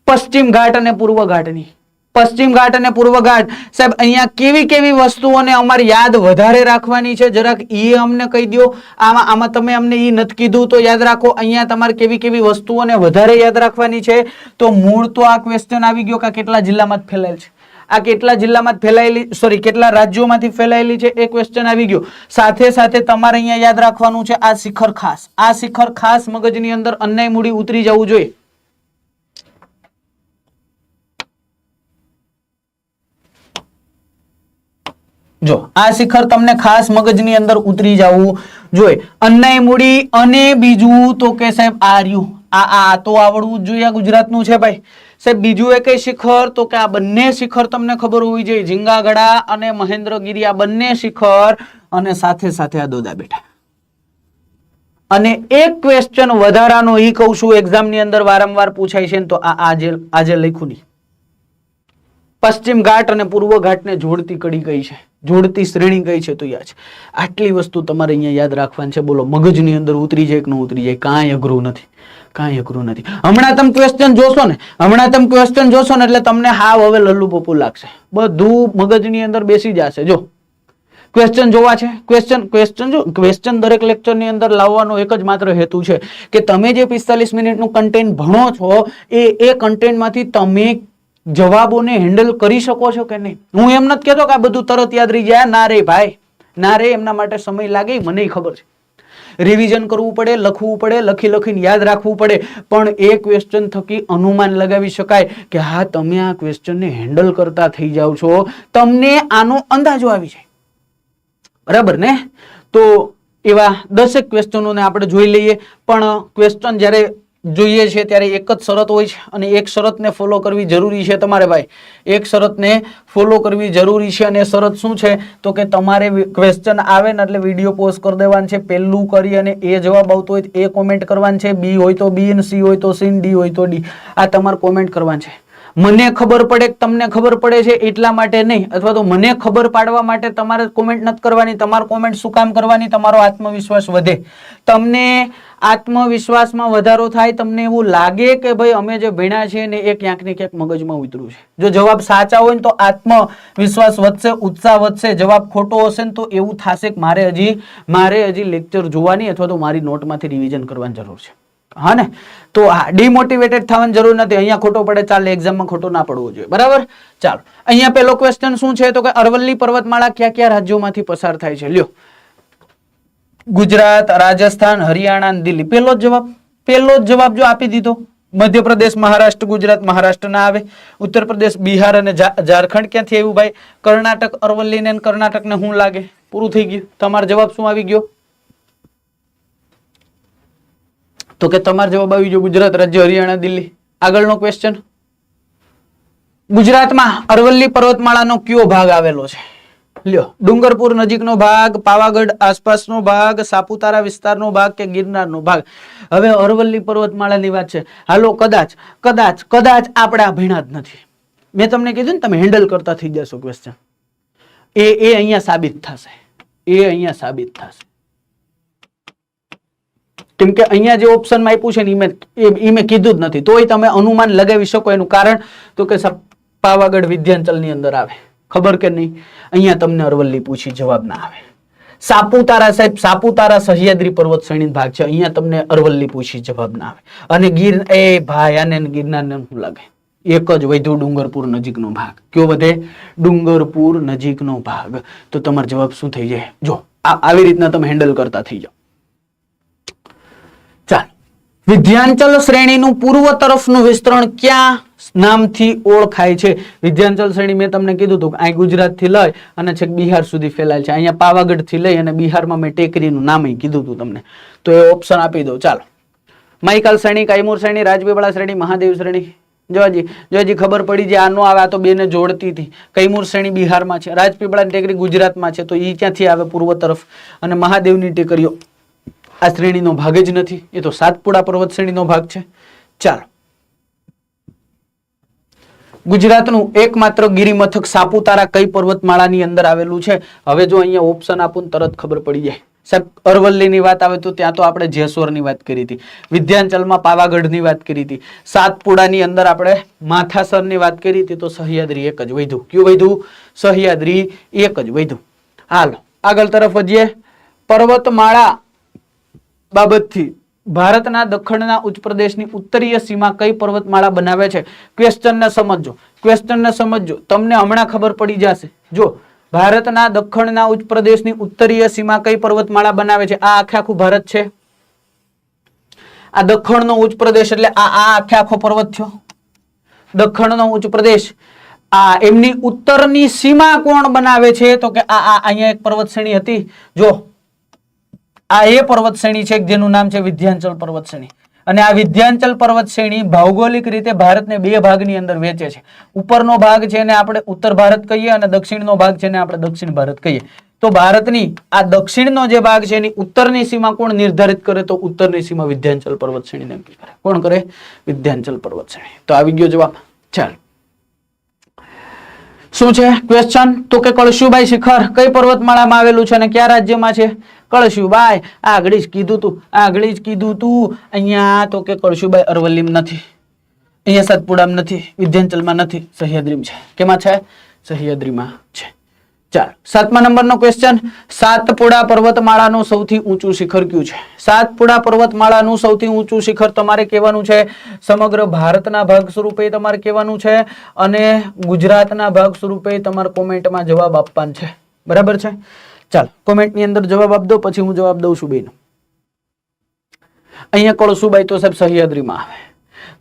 પશ્ચિમ ઘાટ અને પૂર્વ ઘાટની. પશ્ચિમ ઘાટ અને પૂર્વ ઘાટ સાહેબ અહીંયા કેવી કેવી વસ્તુઓને અમારે યાદ વધારે રાખવાની છે જરાક એ અમને કહી દો. આમાં તમે અમને એ નથી કીધું તો યાદ રાખો. અહીંયા તમારે કેવી કેવી વસ્તુઓને વધારે યાદ રાખવાની છે? તો મૂળ તો આ ક્વેશ્ચન આવી ગયો કે કેટલા જિલ્લામાં ફેલાયેલ છે. આ કેટલા જિલ્લામાં ફેલાયેલી કેટલા રાજ્યોમાંથી ફેલાયેલી છે એ ક્વેશ્ચન આવી ગયો. સાથે સાથે તમારે અહીંયા યાદ રાખવાનું છે આ શિખર ખાસ. આ શિખર ખાસ મગજની અંદર અન્યાય મૂડી ઉતરી જવું જોઈએ. જો આ શિખર તમને ખાસ મગજની અંદર ઉતરી જવું જોઈએ. અન્યાય મૂડી અને બીજું તો કે સાહેબ આર્યુ આ તો આવડવું જ જોઈએ. આ ગુજરાતનું છે ભાઈ. સાહેબ બીજું એક શિખર તો કે આ બંને શિખર તમને ખબર હોવી જોઈએ. ઝીંગાગડા અને મહેન્દ્રગીરી આ બંને શિખર અને સાથે સાથે આ દોદા બેટા. અને એક ક્વેશ્ચન વધારાનો એ કહું છું એક્ઝામની અંદર વારંવાર પૂછાય છે તો આજે લખ્યું નહીં. પશ્ચિમ ઘાટ અને પૂર્વ ઘાટને જોડતી કડી કઈ છે? જોડતી શ્રેણી કઈ છે? તો યાદ છે. આટલી વસ્તુ તમારે અહીંયા યાદ રાખવાની છે. બોલો મગજની અંદર ઉતરી જાય કે ન ઉતરી જાય? કાંઈ અઘરું નથી. હમણાં તમે ક્વેશ્ચન જોશો ને એટલે તમને હાવ હવે લલ્લુ પપ્પુ લાગશે. બધું મગજની અંદર બેસી જશે. જો ક્વેશ્ચન જોવા છે. ક્વેશ્ચન દરેક લેક્ચરની અંદર લાવવાનો એક જ માત્ર હેતુ છે કે તમે જે 45 મિનિટનું કન્ટેન્ટ ભણો છો એ કન્ટેન્ટમાંથી તમે જવાબોને હેન્ડલ કરી શકો છો કે નહીં. હું એમ નથી કહેતો કે આ બધું તરત યાદ રહી જાય. ના રે ભાઈ, ના રે. એમના માટે સમય લાગે, મને ખબર છે. રિવિઝન કરવું પડે, લખવું પડે, લખીને યાદ રાખવું પડે. પણ એ ક્વેશ્ચન થકી અનુમાન લગાવી શકાય કે હા તમે આ ક્વેશ્ચનને હેન્ડલ કરતા થઈ જાવ છો, તમને આનો અંદાજો આવી જાય. બરાબર ને? તો એવા 10 ક્વેશ્ચનોને આપણે જોઈ લઈએ. પણ ક્વેશ્ચન જ્યારે જોઈએ છે ત્યારે એક જ શરત હોય છે અને એક શરતને ફોલો કરવી જરૂરી છે તમારે ભાઈ. એક શરતને ફોલો કરવી જરૂરી છે અને શરત શું છે? તો કે તમારે ક્વેશ્ચન આવે ને એટલે વિડીયો પોઝ કરી દેવાનો છે. પહેલું કરી અને એ જવાબ આવતો હોય એ કોમેન્ટ કરવાનું છે. બી હોય તો બી, સી હોય તો સી, ડી હોય તો ડી. આ તમારે કોમેન્ટ કરવાનું છે. મને ખબર પડે કે તમને ખબર પડે છે એટલા માટે નહીં, અથવા તો મને ખબર પાડવા માટે તમારે કોમેન્ટ નથી કરવાની. તમારે કોમેન્ટ શું કામ કરવાની? તમારો આત્મવિશ્વાસ વધે, તમને આત્મવિશ્વાસમાં વધારો થાય, તમને એવું લાગે કે ભાઈ અમે જે ભણ્યા છે ને એ ક્યાંક ને ક્યાંક મગજમાં ઉતર્યું છે. જો જવાબ સાચા હોય ને તો આત્મવિશ્વાસ વધશે, ઉત્સાહ વધશે. જવાબ ખોટો હશે ને તો એવું થશે કે મારે હજી લેક્ચર જોવાની અથવા તો મારી નોટમાંથી રિવિઝન કરવાની જરૂર છે. હા ને, તો ડિમોટિવેટેડ થવાની જરૂર નથી. અહીંયા ખોટો પડે ચાલે, એક્ઝામમાં ખોટો ના પડવો જોઈએ. બરાબર, ચાલો અહીંયા પેલો ક્વેશ્ચન શું છે તો કે અરવલ્લી પર્વતમાળા કયા કયા રાજ્યોમાંથી પસાર થાય છે? લ્યો, ગુજરાત, રાજસ્થાન, હરિયાણા, દિલ્હી. પેલો જ જવાબ જો આપી દીધો. મધ્યપ્રદેશ, મહારાષ્ટ્ર, ગુજરાત, મહારાષ્ટ્ર ના આવે. ઉત્તર પ્રદેશ, બિહાર અને ઝારખંડ ક્યાંથી આવ્યું ભાઈ? કર્ણાટક. અરવલ્લી ને કર્ણાટક ને શું લાગે? પૂરું થઈ ગયું. તમારો જવાબ શું આવી ગયો? તો કે તમારો જવાબ આવી ગયો ગુજરાત રાજ્ય, હરિયાણા, દિલ્હી. આગળનો ક્વેશ્ચન, ગુજરાતમાં અરવલ્લી પર્વતમાળાનો કયો ભાગ આવેલો છે? લ્યો, ડુંગરપુર નજીકનો ભાગ, પાવાગઢ આસપાસનો ભાગ, સાપુતારા વિસ્તારનો ભાગ કે ગિરનારનો ભાગ? હવે અરવલ્લી પર્વતમાળાની વાત છે. હાલો, કદાચ આપણે આ ભણ્યા જ નથી. મેં તમને કીધું ને તમે હેન્ડલ કરતા થઈ જશો ક્વેશ્ચન. એ અહીંયા સાબિત થશે. કેમ કે અહીંયા જે ઓપ્શનમાં આપ્યું છે ને એ મેં કીધું જ નથી, તોય તમે અનુમાન લગાવી શકો. એનું કારણ તો કે પાવાગઢ વિધ્યાંચલ ની અંદર આવે. ખબર કે નહીં? અહીંયા તમને અરવલ્લી પૂછી જવાબ ના આવે. સાપુતારા, સાહેબ સાપુતારા સહ્યાદ્રી પર્વત શ્રેણી ભાગ છે. અહીંયા તમને અરવલ્લી પૂછી જવાબ ના આવે. અને ભાઈ આને ગિરનાર ને શું લાગે? એક જ વધ્યું ડુંગરપુર નજીકનો ભાગ. કયો વધે? ડુંગરપુર નજીકનો ભાગ. તો તમારો જવાબ શું થઈ જાય? જો આવી રીતના તમે હેન્ડલ કરતા થઈ જાઓ. ચાલો, વિધ્યાંચલ શ્રેણીનું પૂર્વ તરફનું વિસ્તરણ ક્યાં નામથી ઓળખાય છે? વિધ્યાંચલ શ્રેણી મેં તમને કીધું હતું કે આ ગુજરાત થી લઈ અને છેક બિહાર સુધી ફેલાય છે. અહીંયા પાવાગઢ થી લઈ અને બિહારમાં મેં ટેકરીનું નામ કીધું હતું તમને, તો એ ઓપ્શન આપી દો. ચાલો, માઇકલ શ્રેણી, કૈમૂર શ્રેણી, રાજપીપળા શ્રેણી, મહાદેવ શ્રેણી. જોજી ખબર પડી જાય આનો આવે. આ તો બેને જોડતી હતી. કૈમૂર શ્રેણી બિહારમાં છે, રાજપીપળાની ટેકરી ગુજરાતમાં છે, તો એ ક્યાંથી આવે? પૂર્વ તરફ. અને મહાદેવની ટેકરીઓ આ શ્રેણીનો ભાગ જ નથી, એ તો સાતપુડા પર્વત શ્રેણીનો ભાગ છે. ચાલો, ગુજરાતનું એકમાત્ર ગિરિમથક સાપુતારા કઈ પર્વતમાળાની અંદર આવેલું છે? હવે જો અહીંયા ઓપ્શન આપું તરત ખબર પડી જાય. સાહેબ અરવલ્લીની વાત આવે તો ત્યાં તો આપણે જેસોરની વાત કરી હતી, વિધ્યાંચલમાં પાવાગઢની વાત કરી હતી, સાતપુડાની અંદર આપણે માથાસરની વાત કરી હતી. તો સહ્યાદ્રી એક જ વધ્યું. કયું વધ્યું? સહ્યાદ્રી એક જ વધ્યું. હાલો આગળ તરફ વધીએ. પર્વતમાળા બાબતથી ભારતના દક્ષિણના ઉચ્ચ પ્રદેશની ઉત્તરીય સીમા કઈ પર્વતમાળા બનાવે છે? ક્વેશ્ચનને સમજજો, તમને હમણાં ખબર પડી જશે. જો ભારતના દક્ષિણના ઉચ્ચ પ્રદેશની ઉત્તરીય સીમા કઈ પર્વતમાળા બનાવે છે? આ આખું ભારત છે. આ દક્ષિણનો ઉચ્ચ પ્રદેશ એટલે આ આખો પર્વત થયો. દક્ષિણનો ઉચ્ચ પ્રદેશ. આ એમની ઉત્તરની સીમા કોણ બનાવે છે? તો કે આ અહીંયા એક પર્વત શ્રેણી હતી. જો આ એ પર્વત શ્રેણી છે જેનું નામ છે વિધ્યાંચલ પર્વત શ્રેણી. અને આ વિધ્યાંચલ પર્વત શ્રેણી ભૌગોલિક રીતે ભારતને બે ભાગની અંદર વેચે છે. ઉપરનો ભાગ છે ને આપણે ઉત્તર ભારત કહીએ અને દક્ષિણનો ભાગ છે ને આપણે દક્ષિણ ભારત કહીએ. તો ભારતની આ દક્ષિણનો જે ભાગ છે એની ઉત્તરની સીમા કોણ નિર્ધારિત કરે? તો ઉત્તરની સીમા વિધ્યાંચલ પર્વત શ્રેણી નક્કી કરે. કોણ કરે? વિધ્યાંચલ પર્વત શ્રેણી. તો આવી ગયો જવાબ. ચાલ, શું છે ક્વેશ્ચન? તો કે કળશુભાઈ શિખર કઈ પર્વતમાળામાં આવેલું છે અને કયા રાજ્યમાં છે? કળશુભાઈ આગળ જ કીધું તું. અહીંયા તો કે કળશુભાઈ અરવલ્લીમાં નથી, અહીંયા સાતપુડામાં નથી, વિધ્યાંચલમાં નથી, સહ્યાદ્રીમાં છે. કેમાં છે? સહ્યાદ્રીમાં છે. ચાલો, 7મા નંબરનો ક્વેશ્ચન. સાતપુડા પર્વતમાળાનું સૌથી ઊંચું શિખર કયું છે? સાતપુડા પર્વતમાળાનું સૌથી ઊંચું શિખર તમારે કહેવાનું છે. સમગ્ર ભારતના ભાગ સ્વરૂપે તમારે કહેવાનું છે અને ગુજરાતના ભાગ સ્વરૂપે તમારે કોમેન્ટમાં જવાબ આપવાનો છે. બરાબર છે? ચાલો, કોમેન્ટની અંદર જવાબ આપી દો, પછી હું જવાબ દઉં છું બેનો. અહીંયા કળશુભાઈ તો સાહેબ સહ્યાદ્રીમાં આવે,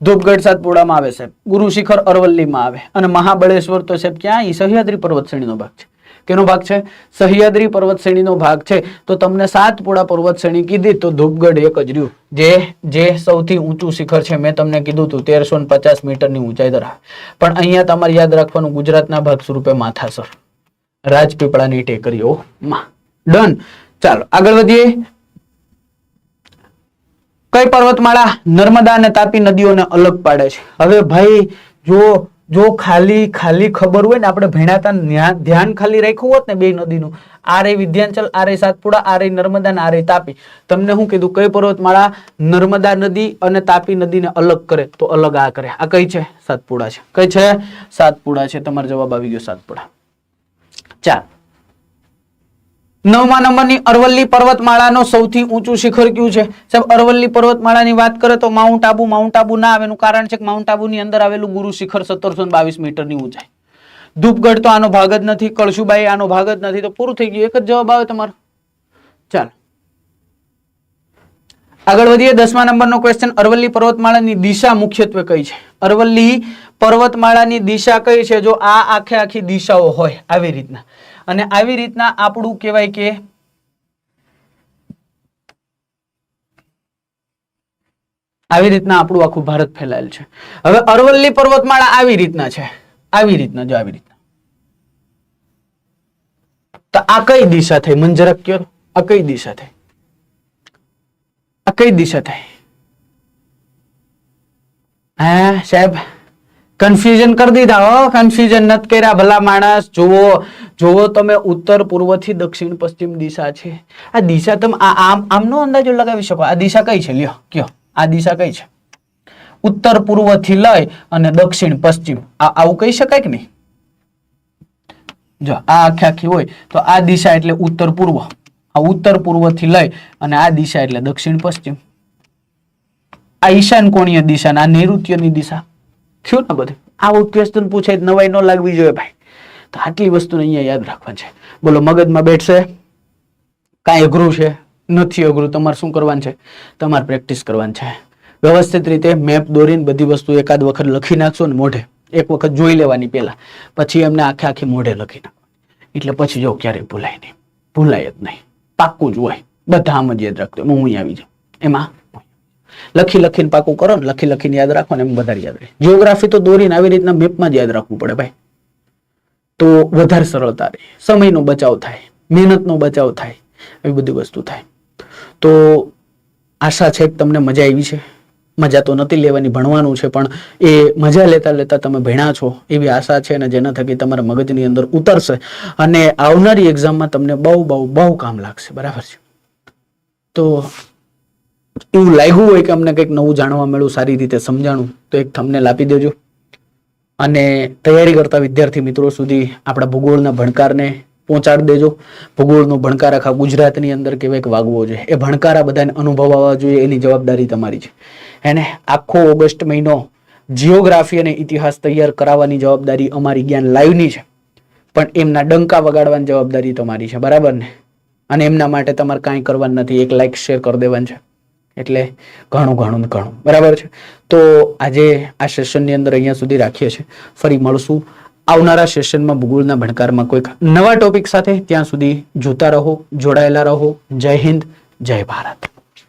ધૂપગઢ સાતપુડામાં આવે સાહેબ, ગુરુ શિખર અરવલ્લીમાં આવે અને મહાબળેશ્વર તો સાહેબ ક્યાં? એ સહ્યાદ્રી પર્વત શ્રેણીનો ભાગ છે. કેનો ભાગ છે? સહ્યાદ્રી પર્વત શ્રેણીનો ભાગ છે. તો તમને સાતપુડા પર્વત શ્રેણી કીધી તો ધૂપગઢ એક જ રહ્યું, જે સૌથી ઊંચું શિખર છે. મેં તમને કીધું હતું 1350 મીટરની ઊંચાઈ ધરાવે. પણ અહીંયા તમારે યાદ રાખવાનું ગુજરાતના ભાગ સ્વરૂપે માથાસર, રાજપીપળાની ટેકરીઓમાં. ડન. ચાલો આગળ વધીએ. કઈ પર્વતમાળા નર્મદા અને તાપી નદીઓને અલગ પાડે છે? હવે ભાઈ જો જો ખાલી ખબર હોય ને, આપણે ભેણાતા ધ્યાન ખાલી રાખ્યું હોત ને બે નદીનું, આ રે વિધ્યાંચલ, આ રે સાતપુડા, આ રે નર્મદા ને આ રે તાપી, તમને શું કીધું કઈ પર્વતમાળા નર્મદા નદી અને તાપી નદીને અલગ કરે? તો અલગ આ કરે. આ કઈ છે? સાતપુડા છે. કઈ છે? સાતપુડા છે. તમારો જવાબ આવી ગયો સાતપુડા. 4. 9મા નંબરની અરવલ્લી પર્વતમાળાનો સૌથી ઊંચું શિખર કયું છે? સાહેબ અરવલ્લી પર્વતમાળાની વાત કરે તો માઉન્ટ આબુ ના આવે. એનું કારણ છે કે માઉન્ટ આબુની અંદર આવેલું ગુરુ શિખર 1722 મીટરની ઊંચાઈ. ધૂપગઢ તો આનો ભાગ જ નથી, કળશુબાઈ આનો ભાગ જ નથી. તો પૂરું થઈ ગયું. એક જ જવાબ આવે તમારો. ચાલો આગળ વધીએ. 10મા નંબરનો ક્વેશ્ચન, અરવલ્લી પર્વતમાળાની દિશા મુખ્યત્વે કઈ છે? અરવલ્લી પર્વતમાળાની દિશા કઈ છે? જો આ આખી દિશાઓ હોય આવી રીતના, અને આવી રીતના આપણું કહેવાય કે આવી રીતના આપણું આખું ભારત ફેલાયેલ છે. હવે અરવલ્લી પર્વતમાળા આવી રીતના છે, આવી રીતના, જો આવી રીતના. તો આ કઈ દિશા થઈ? મને જરાક કહો, આ કઈ દિશા થઈ? આ કઈ દિશા થઈ? હા સાહેબ કન્ફ્યુઝન કરી દીધા હો, કન્ફ્યુઝન નથી કર્યા ભલા માણસ. જુઓ તમે, ઉત્તર પૂર્વ થી દક્ષિણ પશ્ચિમ દિશા છે. આ દિશા તમે આમનો અંદાજો લગાવી શકો. આ દિશા કઈ છે? લ્યો કયો, આ દિશા કઈ છે? ઉત્તર પૂર્વ થી લઈ અને દક્ષિણ પશ્ચિમ, આવું કહી શકાય કે નહીં? જો આ આખી હોય તો આ દિશા એટલે ઉત્તર પૂર્વ, આ ઉત્તર પૂર્વ થી લઈ અને આ દિશા એટલે દક્ષિણ પશ્ચિમ. આ ઈશાન કોણીય દિશા, આ નૈઋત્યની દિશા. થયું ને બધું? આવું ક્વેશ્ચન પૂછે નવાઈ ન લાગવી જોઈએ ભાઈ. તો આટલી વસ્તુને અહીંયા યાદ રાખવાની છે. બોલો મગજમાં બેઠશે? કાંઈ અઘરું છે? નથી અઘરું. તમારે શું કરવાનું છે? તમારે પ્રેક્ટિસ કરવાની છે. વ્યવસ્થિત રીતે મેપ દોરીને બધી વસ્તુ એકાદ વખત લખી નાખશો ને મોઢે, એક વખત જોઈ લેવાની પહેલા, પછી એમને આખી મોઢે લખી નાખવાની. એટલે પછી જો ક્યારેય ભૂલાય નહીં, ભૂલાય જ નહીં, પાક્કું જ હોય. બધા આમ જ યાદ રાખજો. હું અહીં આવી જાઉં એમાં લખીને પાકું કરો ને, લખીને યાદ રાખો ને, એમ વધારે યાદ રહે. જીઓગ્રાફી તો દોરીને આવી રીતના મેપમાં જ યાદ રાખવું પડે ભાઈ, તો વધારે સરળતા રહે, સમયનો બચાવ થાય, મહેનતનો બચાવ થાય, એવી બધી વસ્તુ થાય. તો આશા છે કે તમને મજા આવી છે. મજા તો નથી લેવાની, ભણવાનું છે, પણ એ મજા લેતા તમે ભણ્યા છો એવી આશા છે, અને જેના થકી તમારા મગજની અંદર ઉતરશે અને આવનારી એક્ઝામમાં તમને બહુ કામ લાગશે. બરાબર છે? તો એવું લાગ્યું હોય કે અમને કંઈક નવું જાણવા મળ્યું, સારી રીતે સમજાણું, તો એક થંબનેલ આપી દેજો. અને તૈયારી કરતા વિદ્યાર્થી મિત્રો સુધી આપણા ભૂગોળના ભણકારને પહોંચાડી દેજો. ભૂગોળનો ભણકાર આખા ગુજરાતની અંદર કેવાય કે વાગવો જોઈએ. એ ભણકારા બધાને અનુભવવા જોઈએ, એની જવાબદારી તમારી છે. એને આખો ઓગસ્ટ મહિનો જીઓગ્રાફી અને ઇતિહાસ તૈયાર કરાવવાની જવાબદારી અમારી જ્ઞાન લાઈવની છે, પણ એમના ડંકા વગાડવાની જવાબદારી તમારી છે. બરાબર ને? અને એમના માટે તમારે કાંઈ કરવાનું નથી, એક લાઈક શેર કરી દેવાનું છે. એટલે ઘણું. બરાબર છે? તો આજે આ સેશનની અંદર અહીંયા સુધી રાખીએ છીએ. ફરી મળશું આવનારા સેશનમાં ભૂગોળના ભણકારમાં કોઈક નવા ટોપિક સાથે. ત્યાં સુધી જોતા રહો, જોડાયેલા રહો. જય હિન્દ, જય ભારત.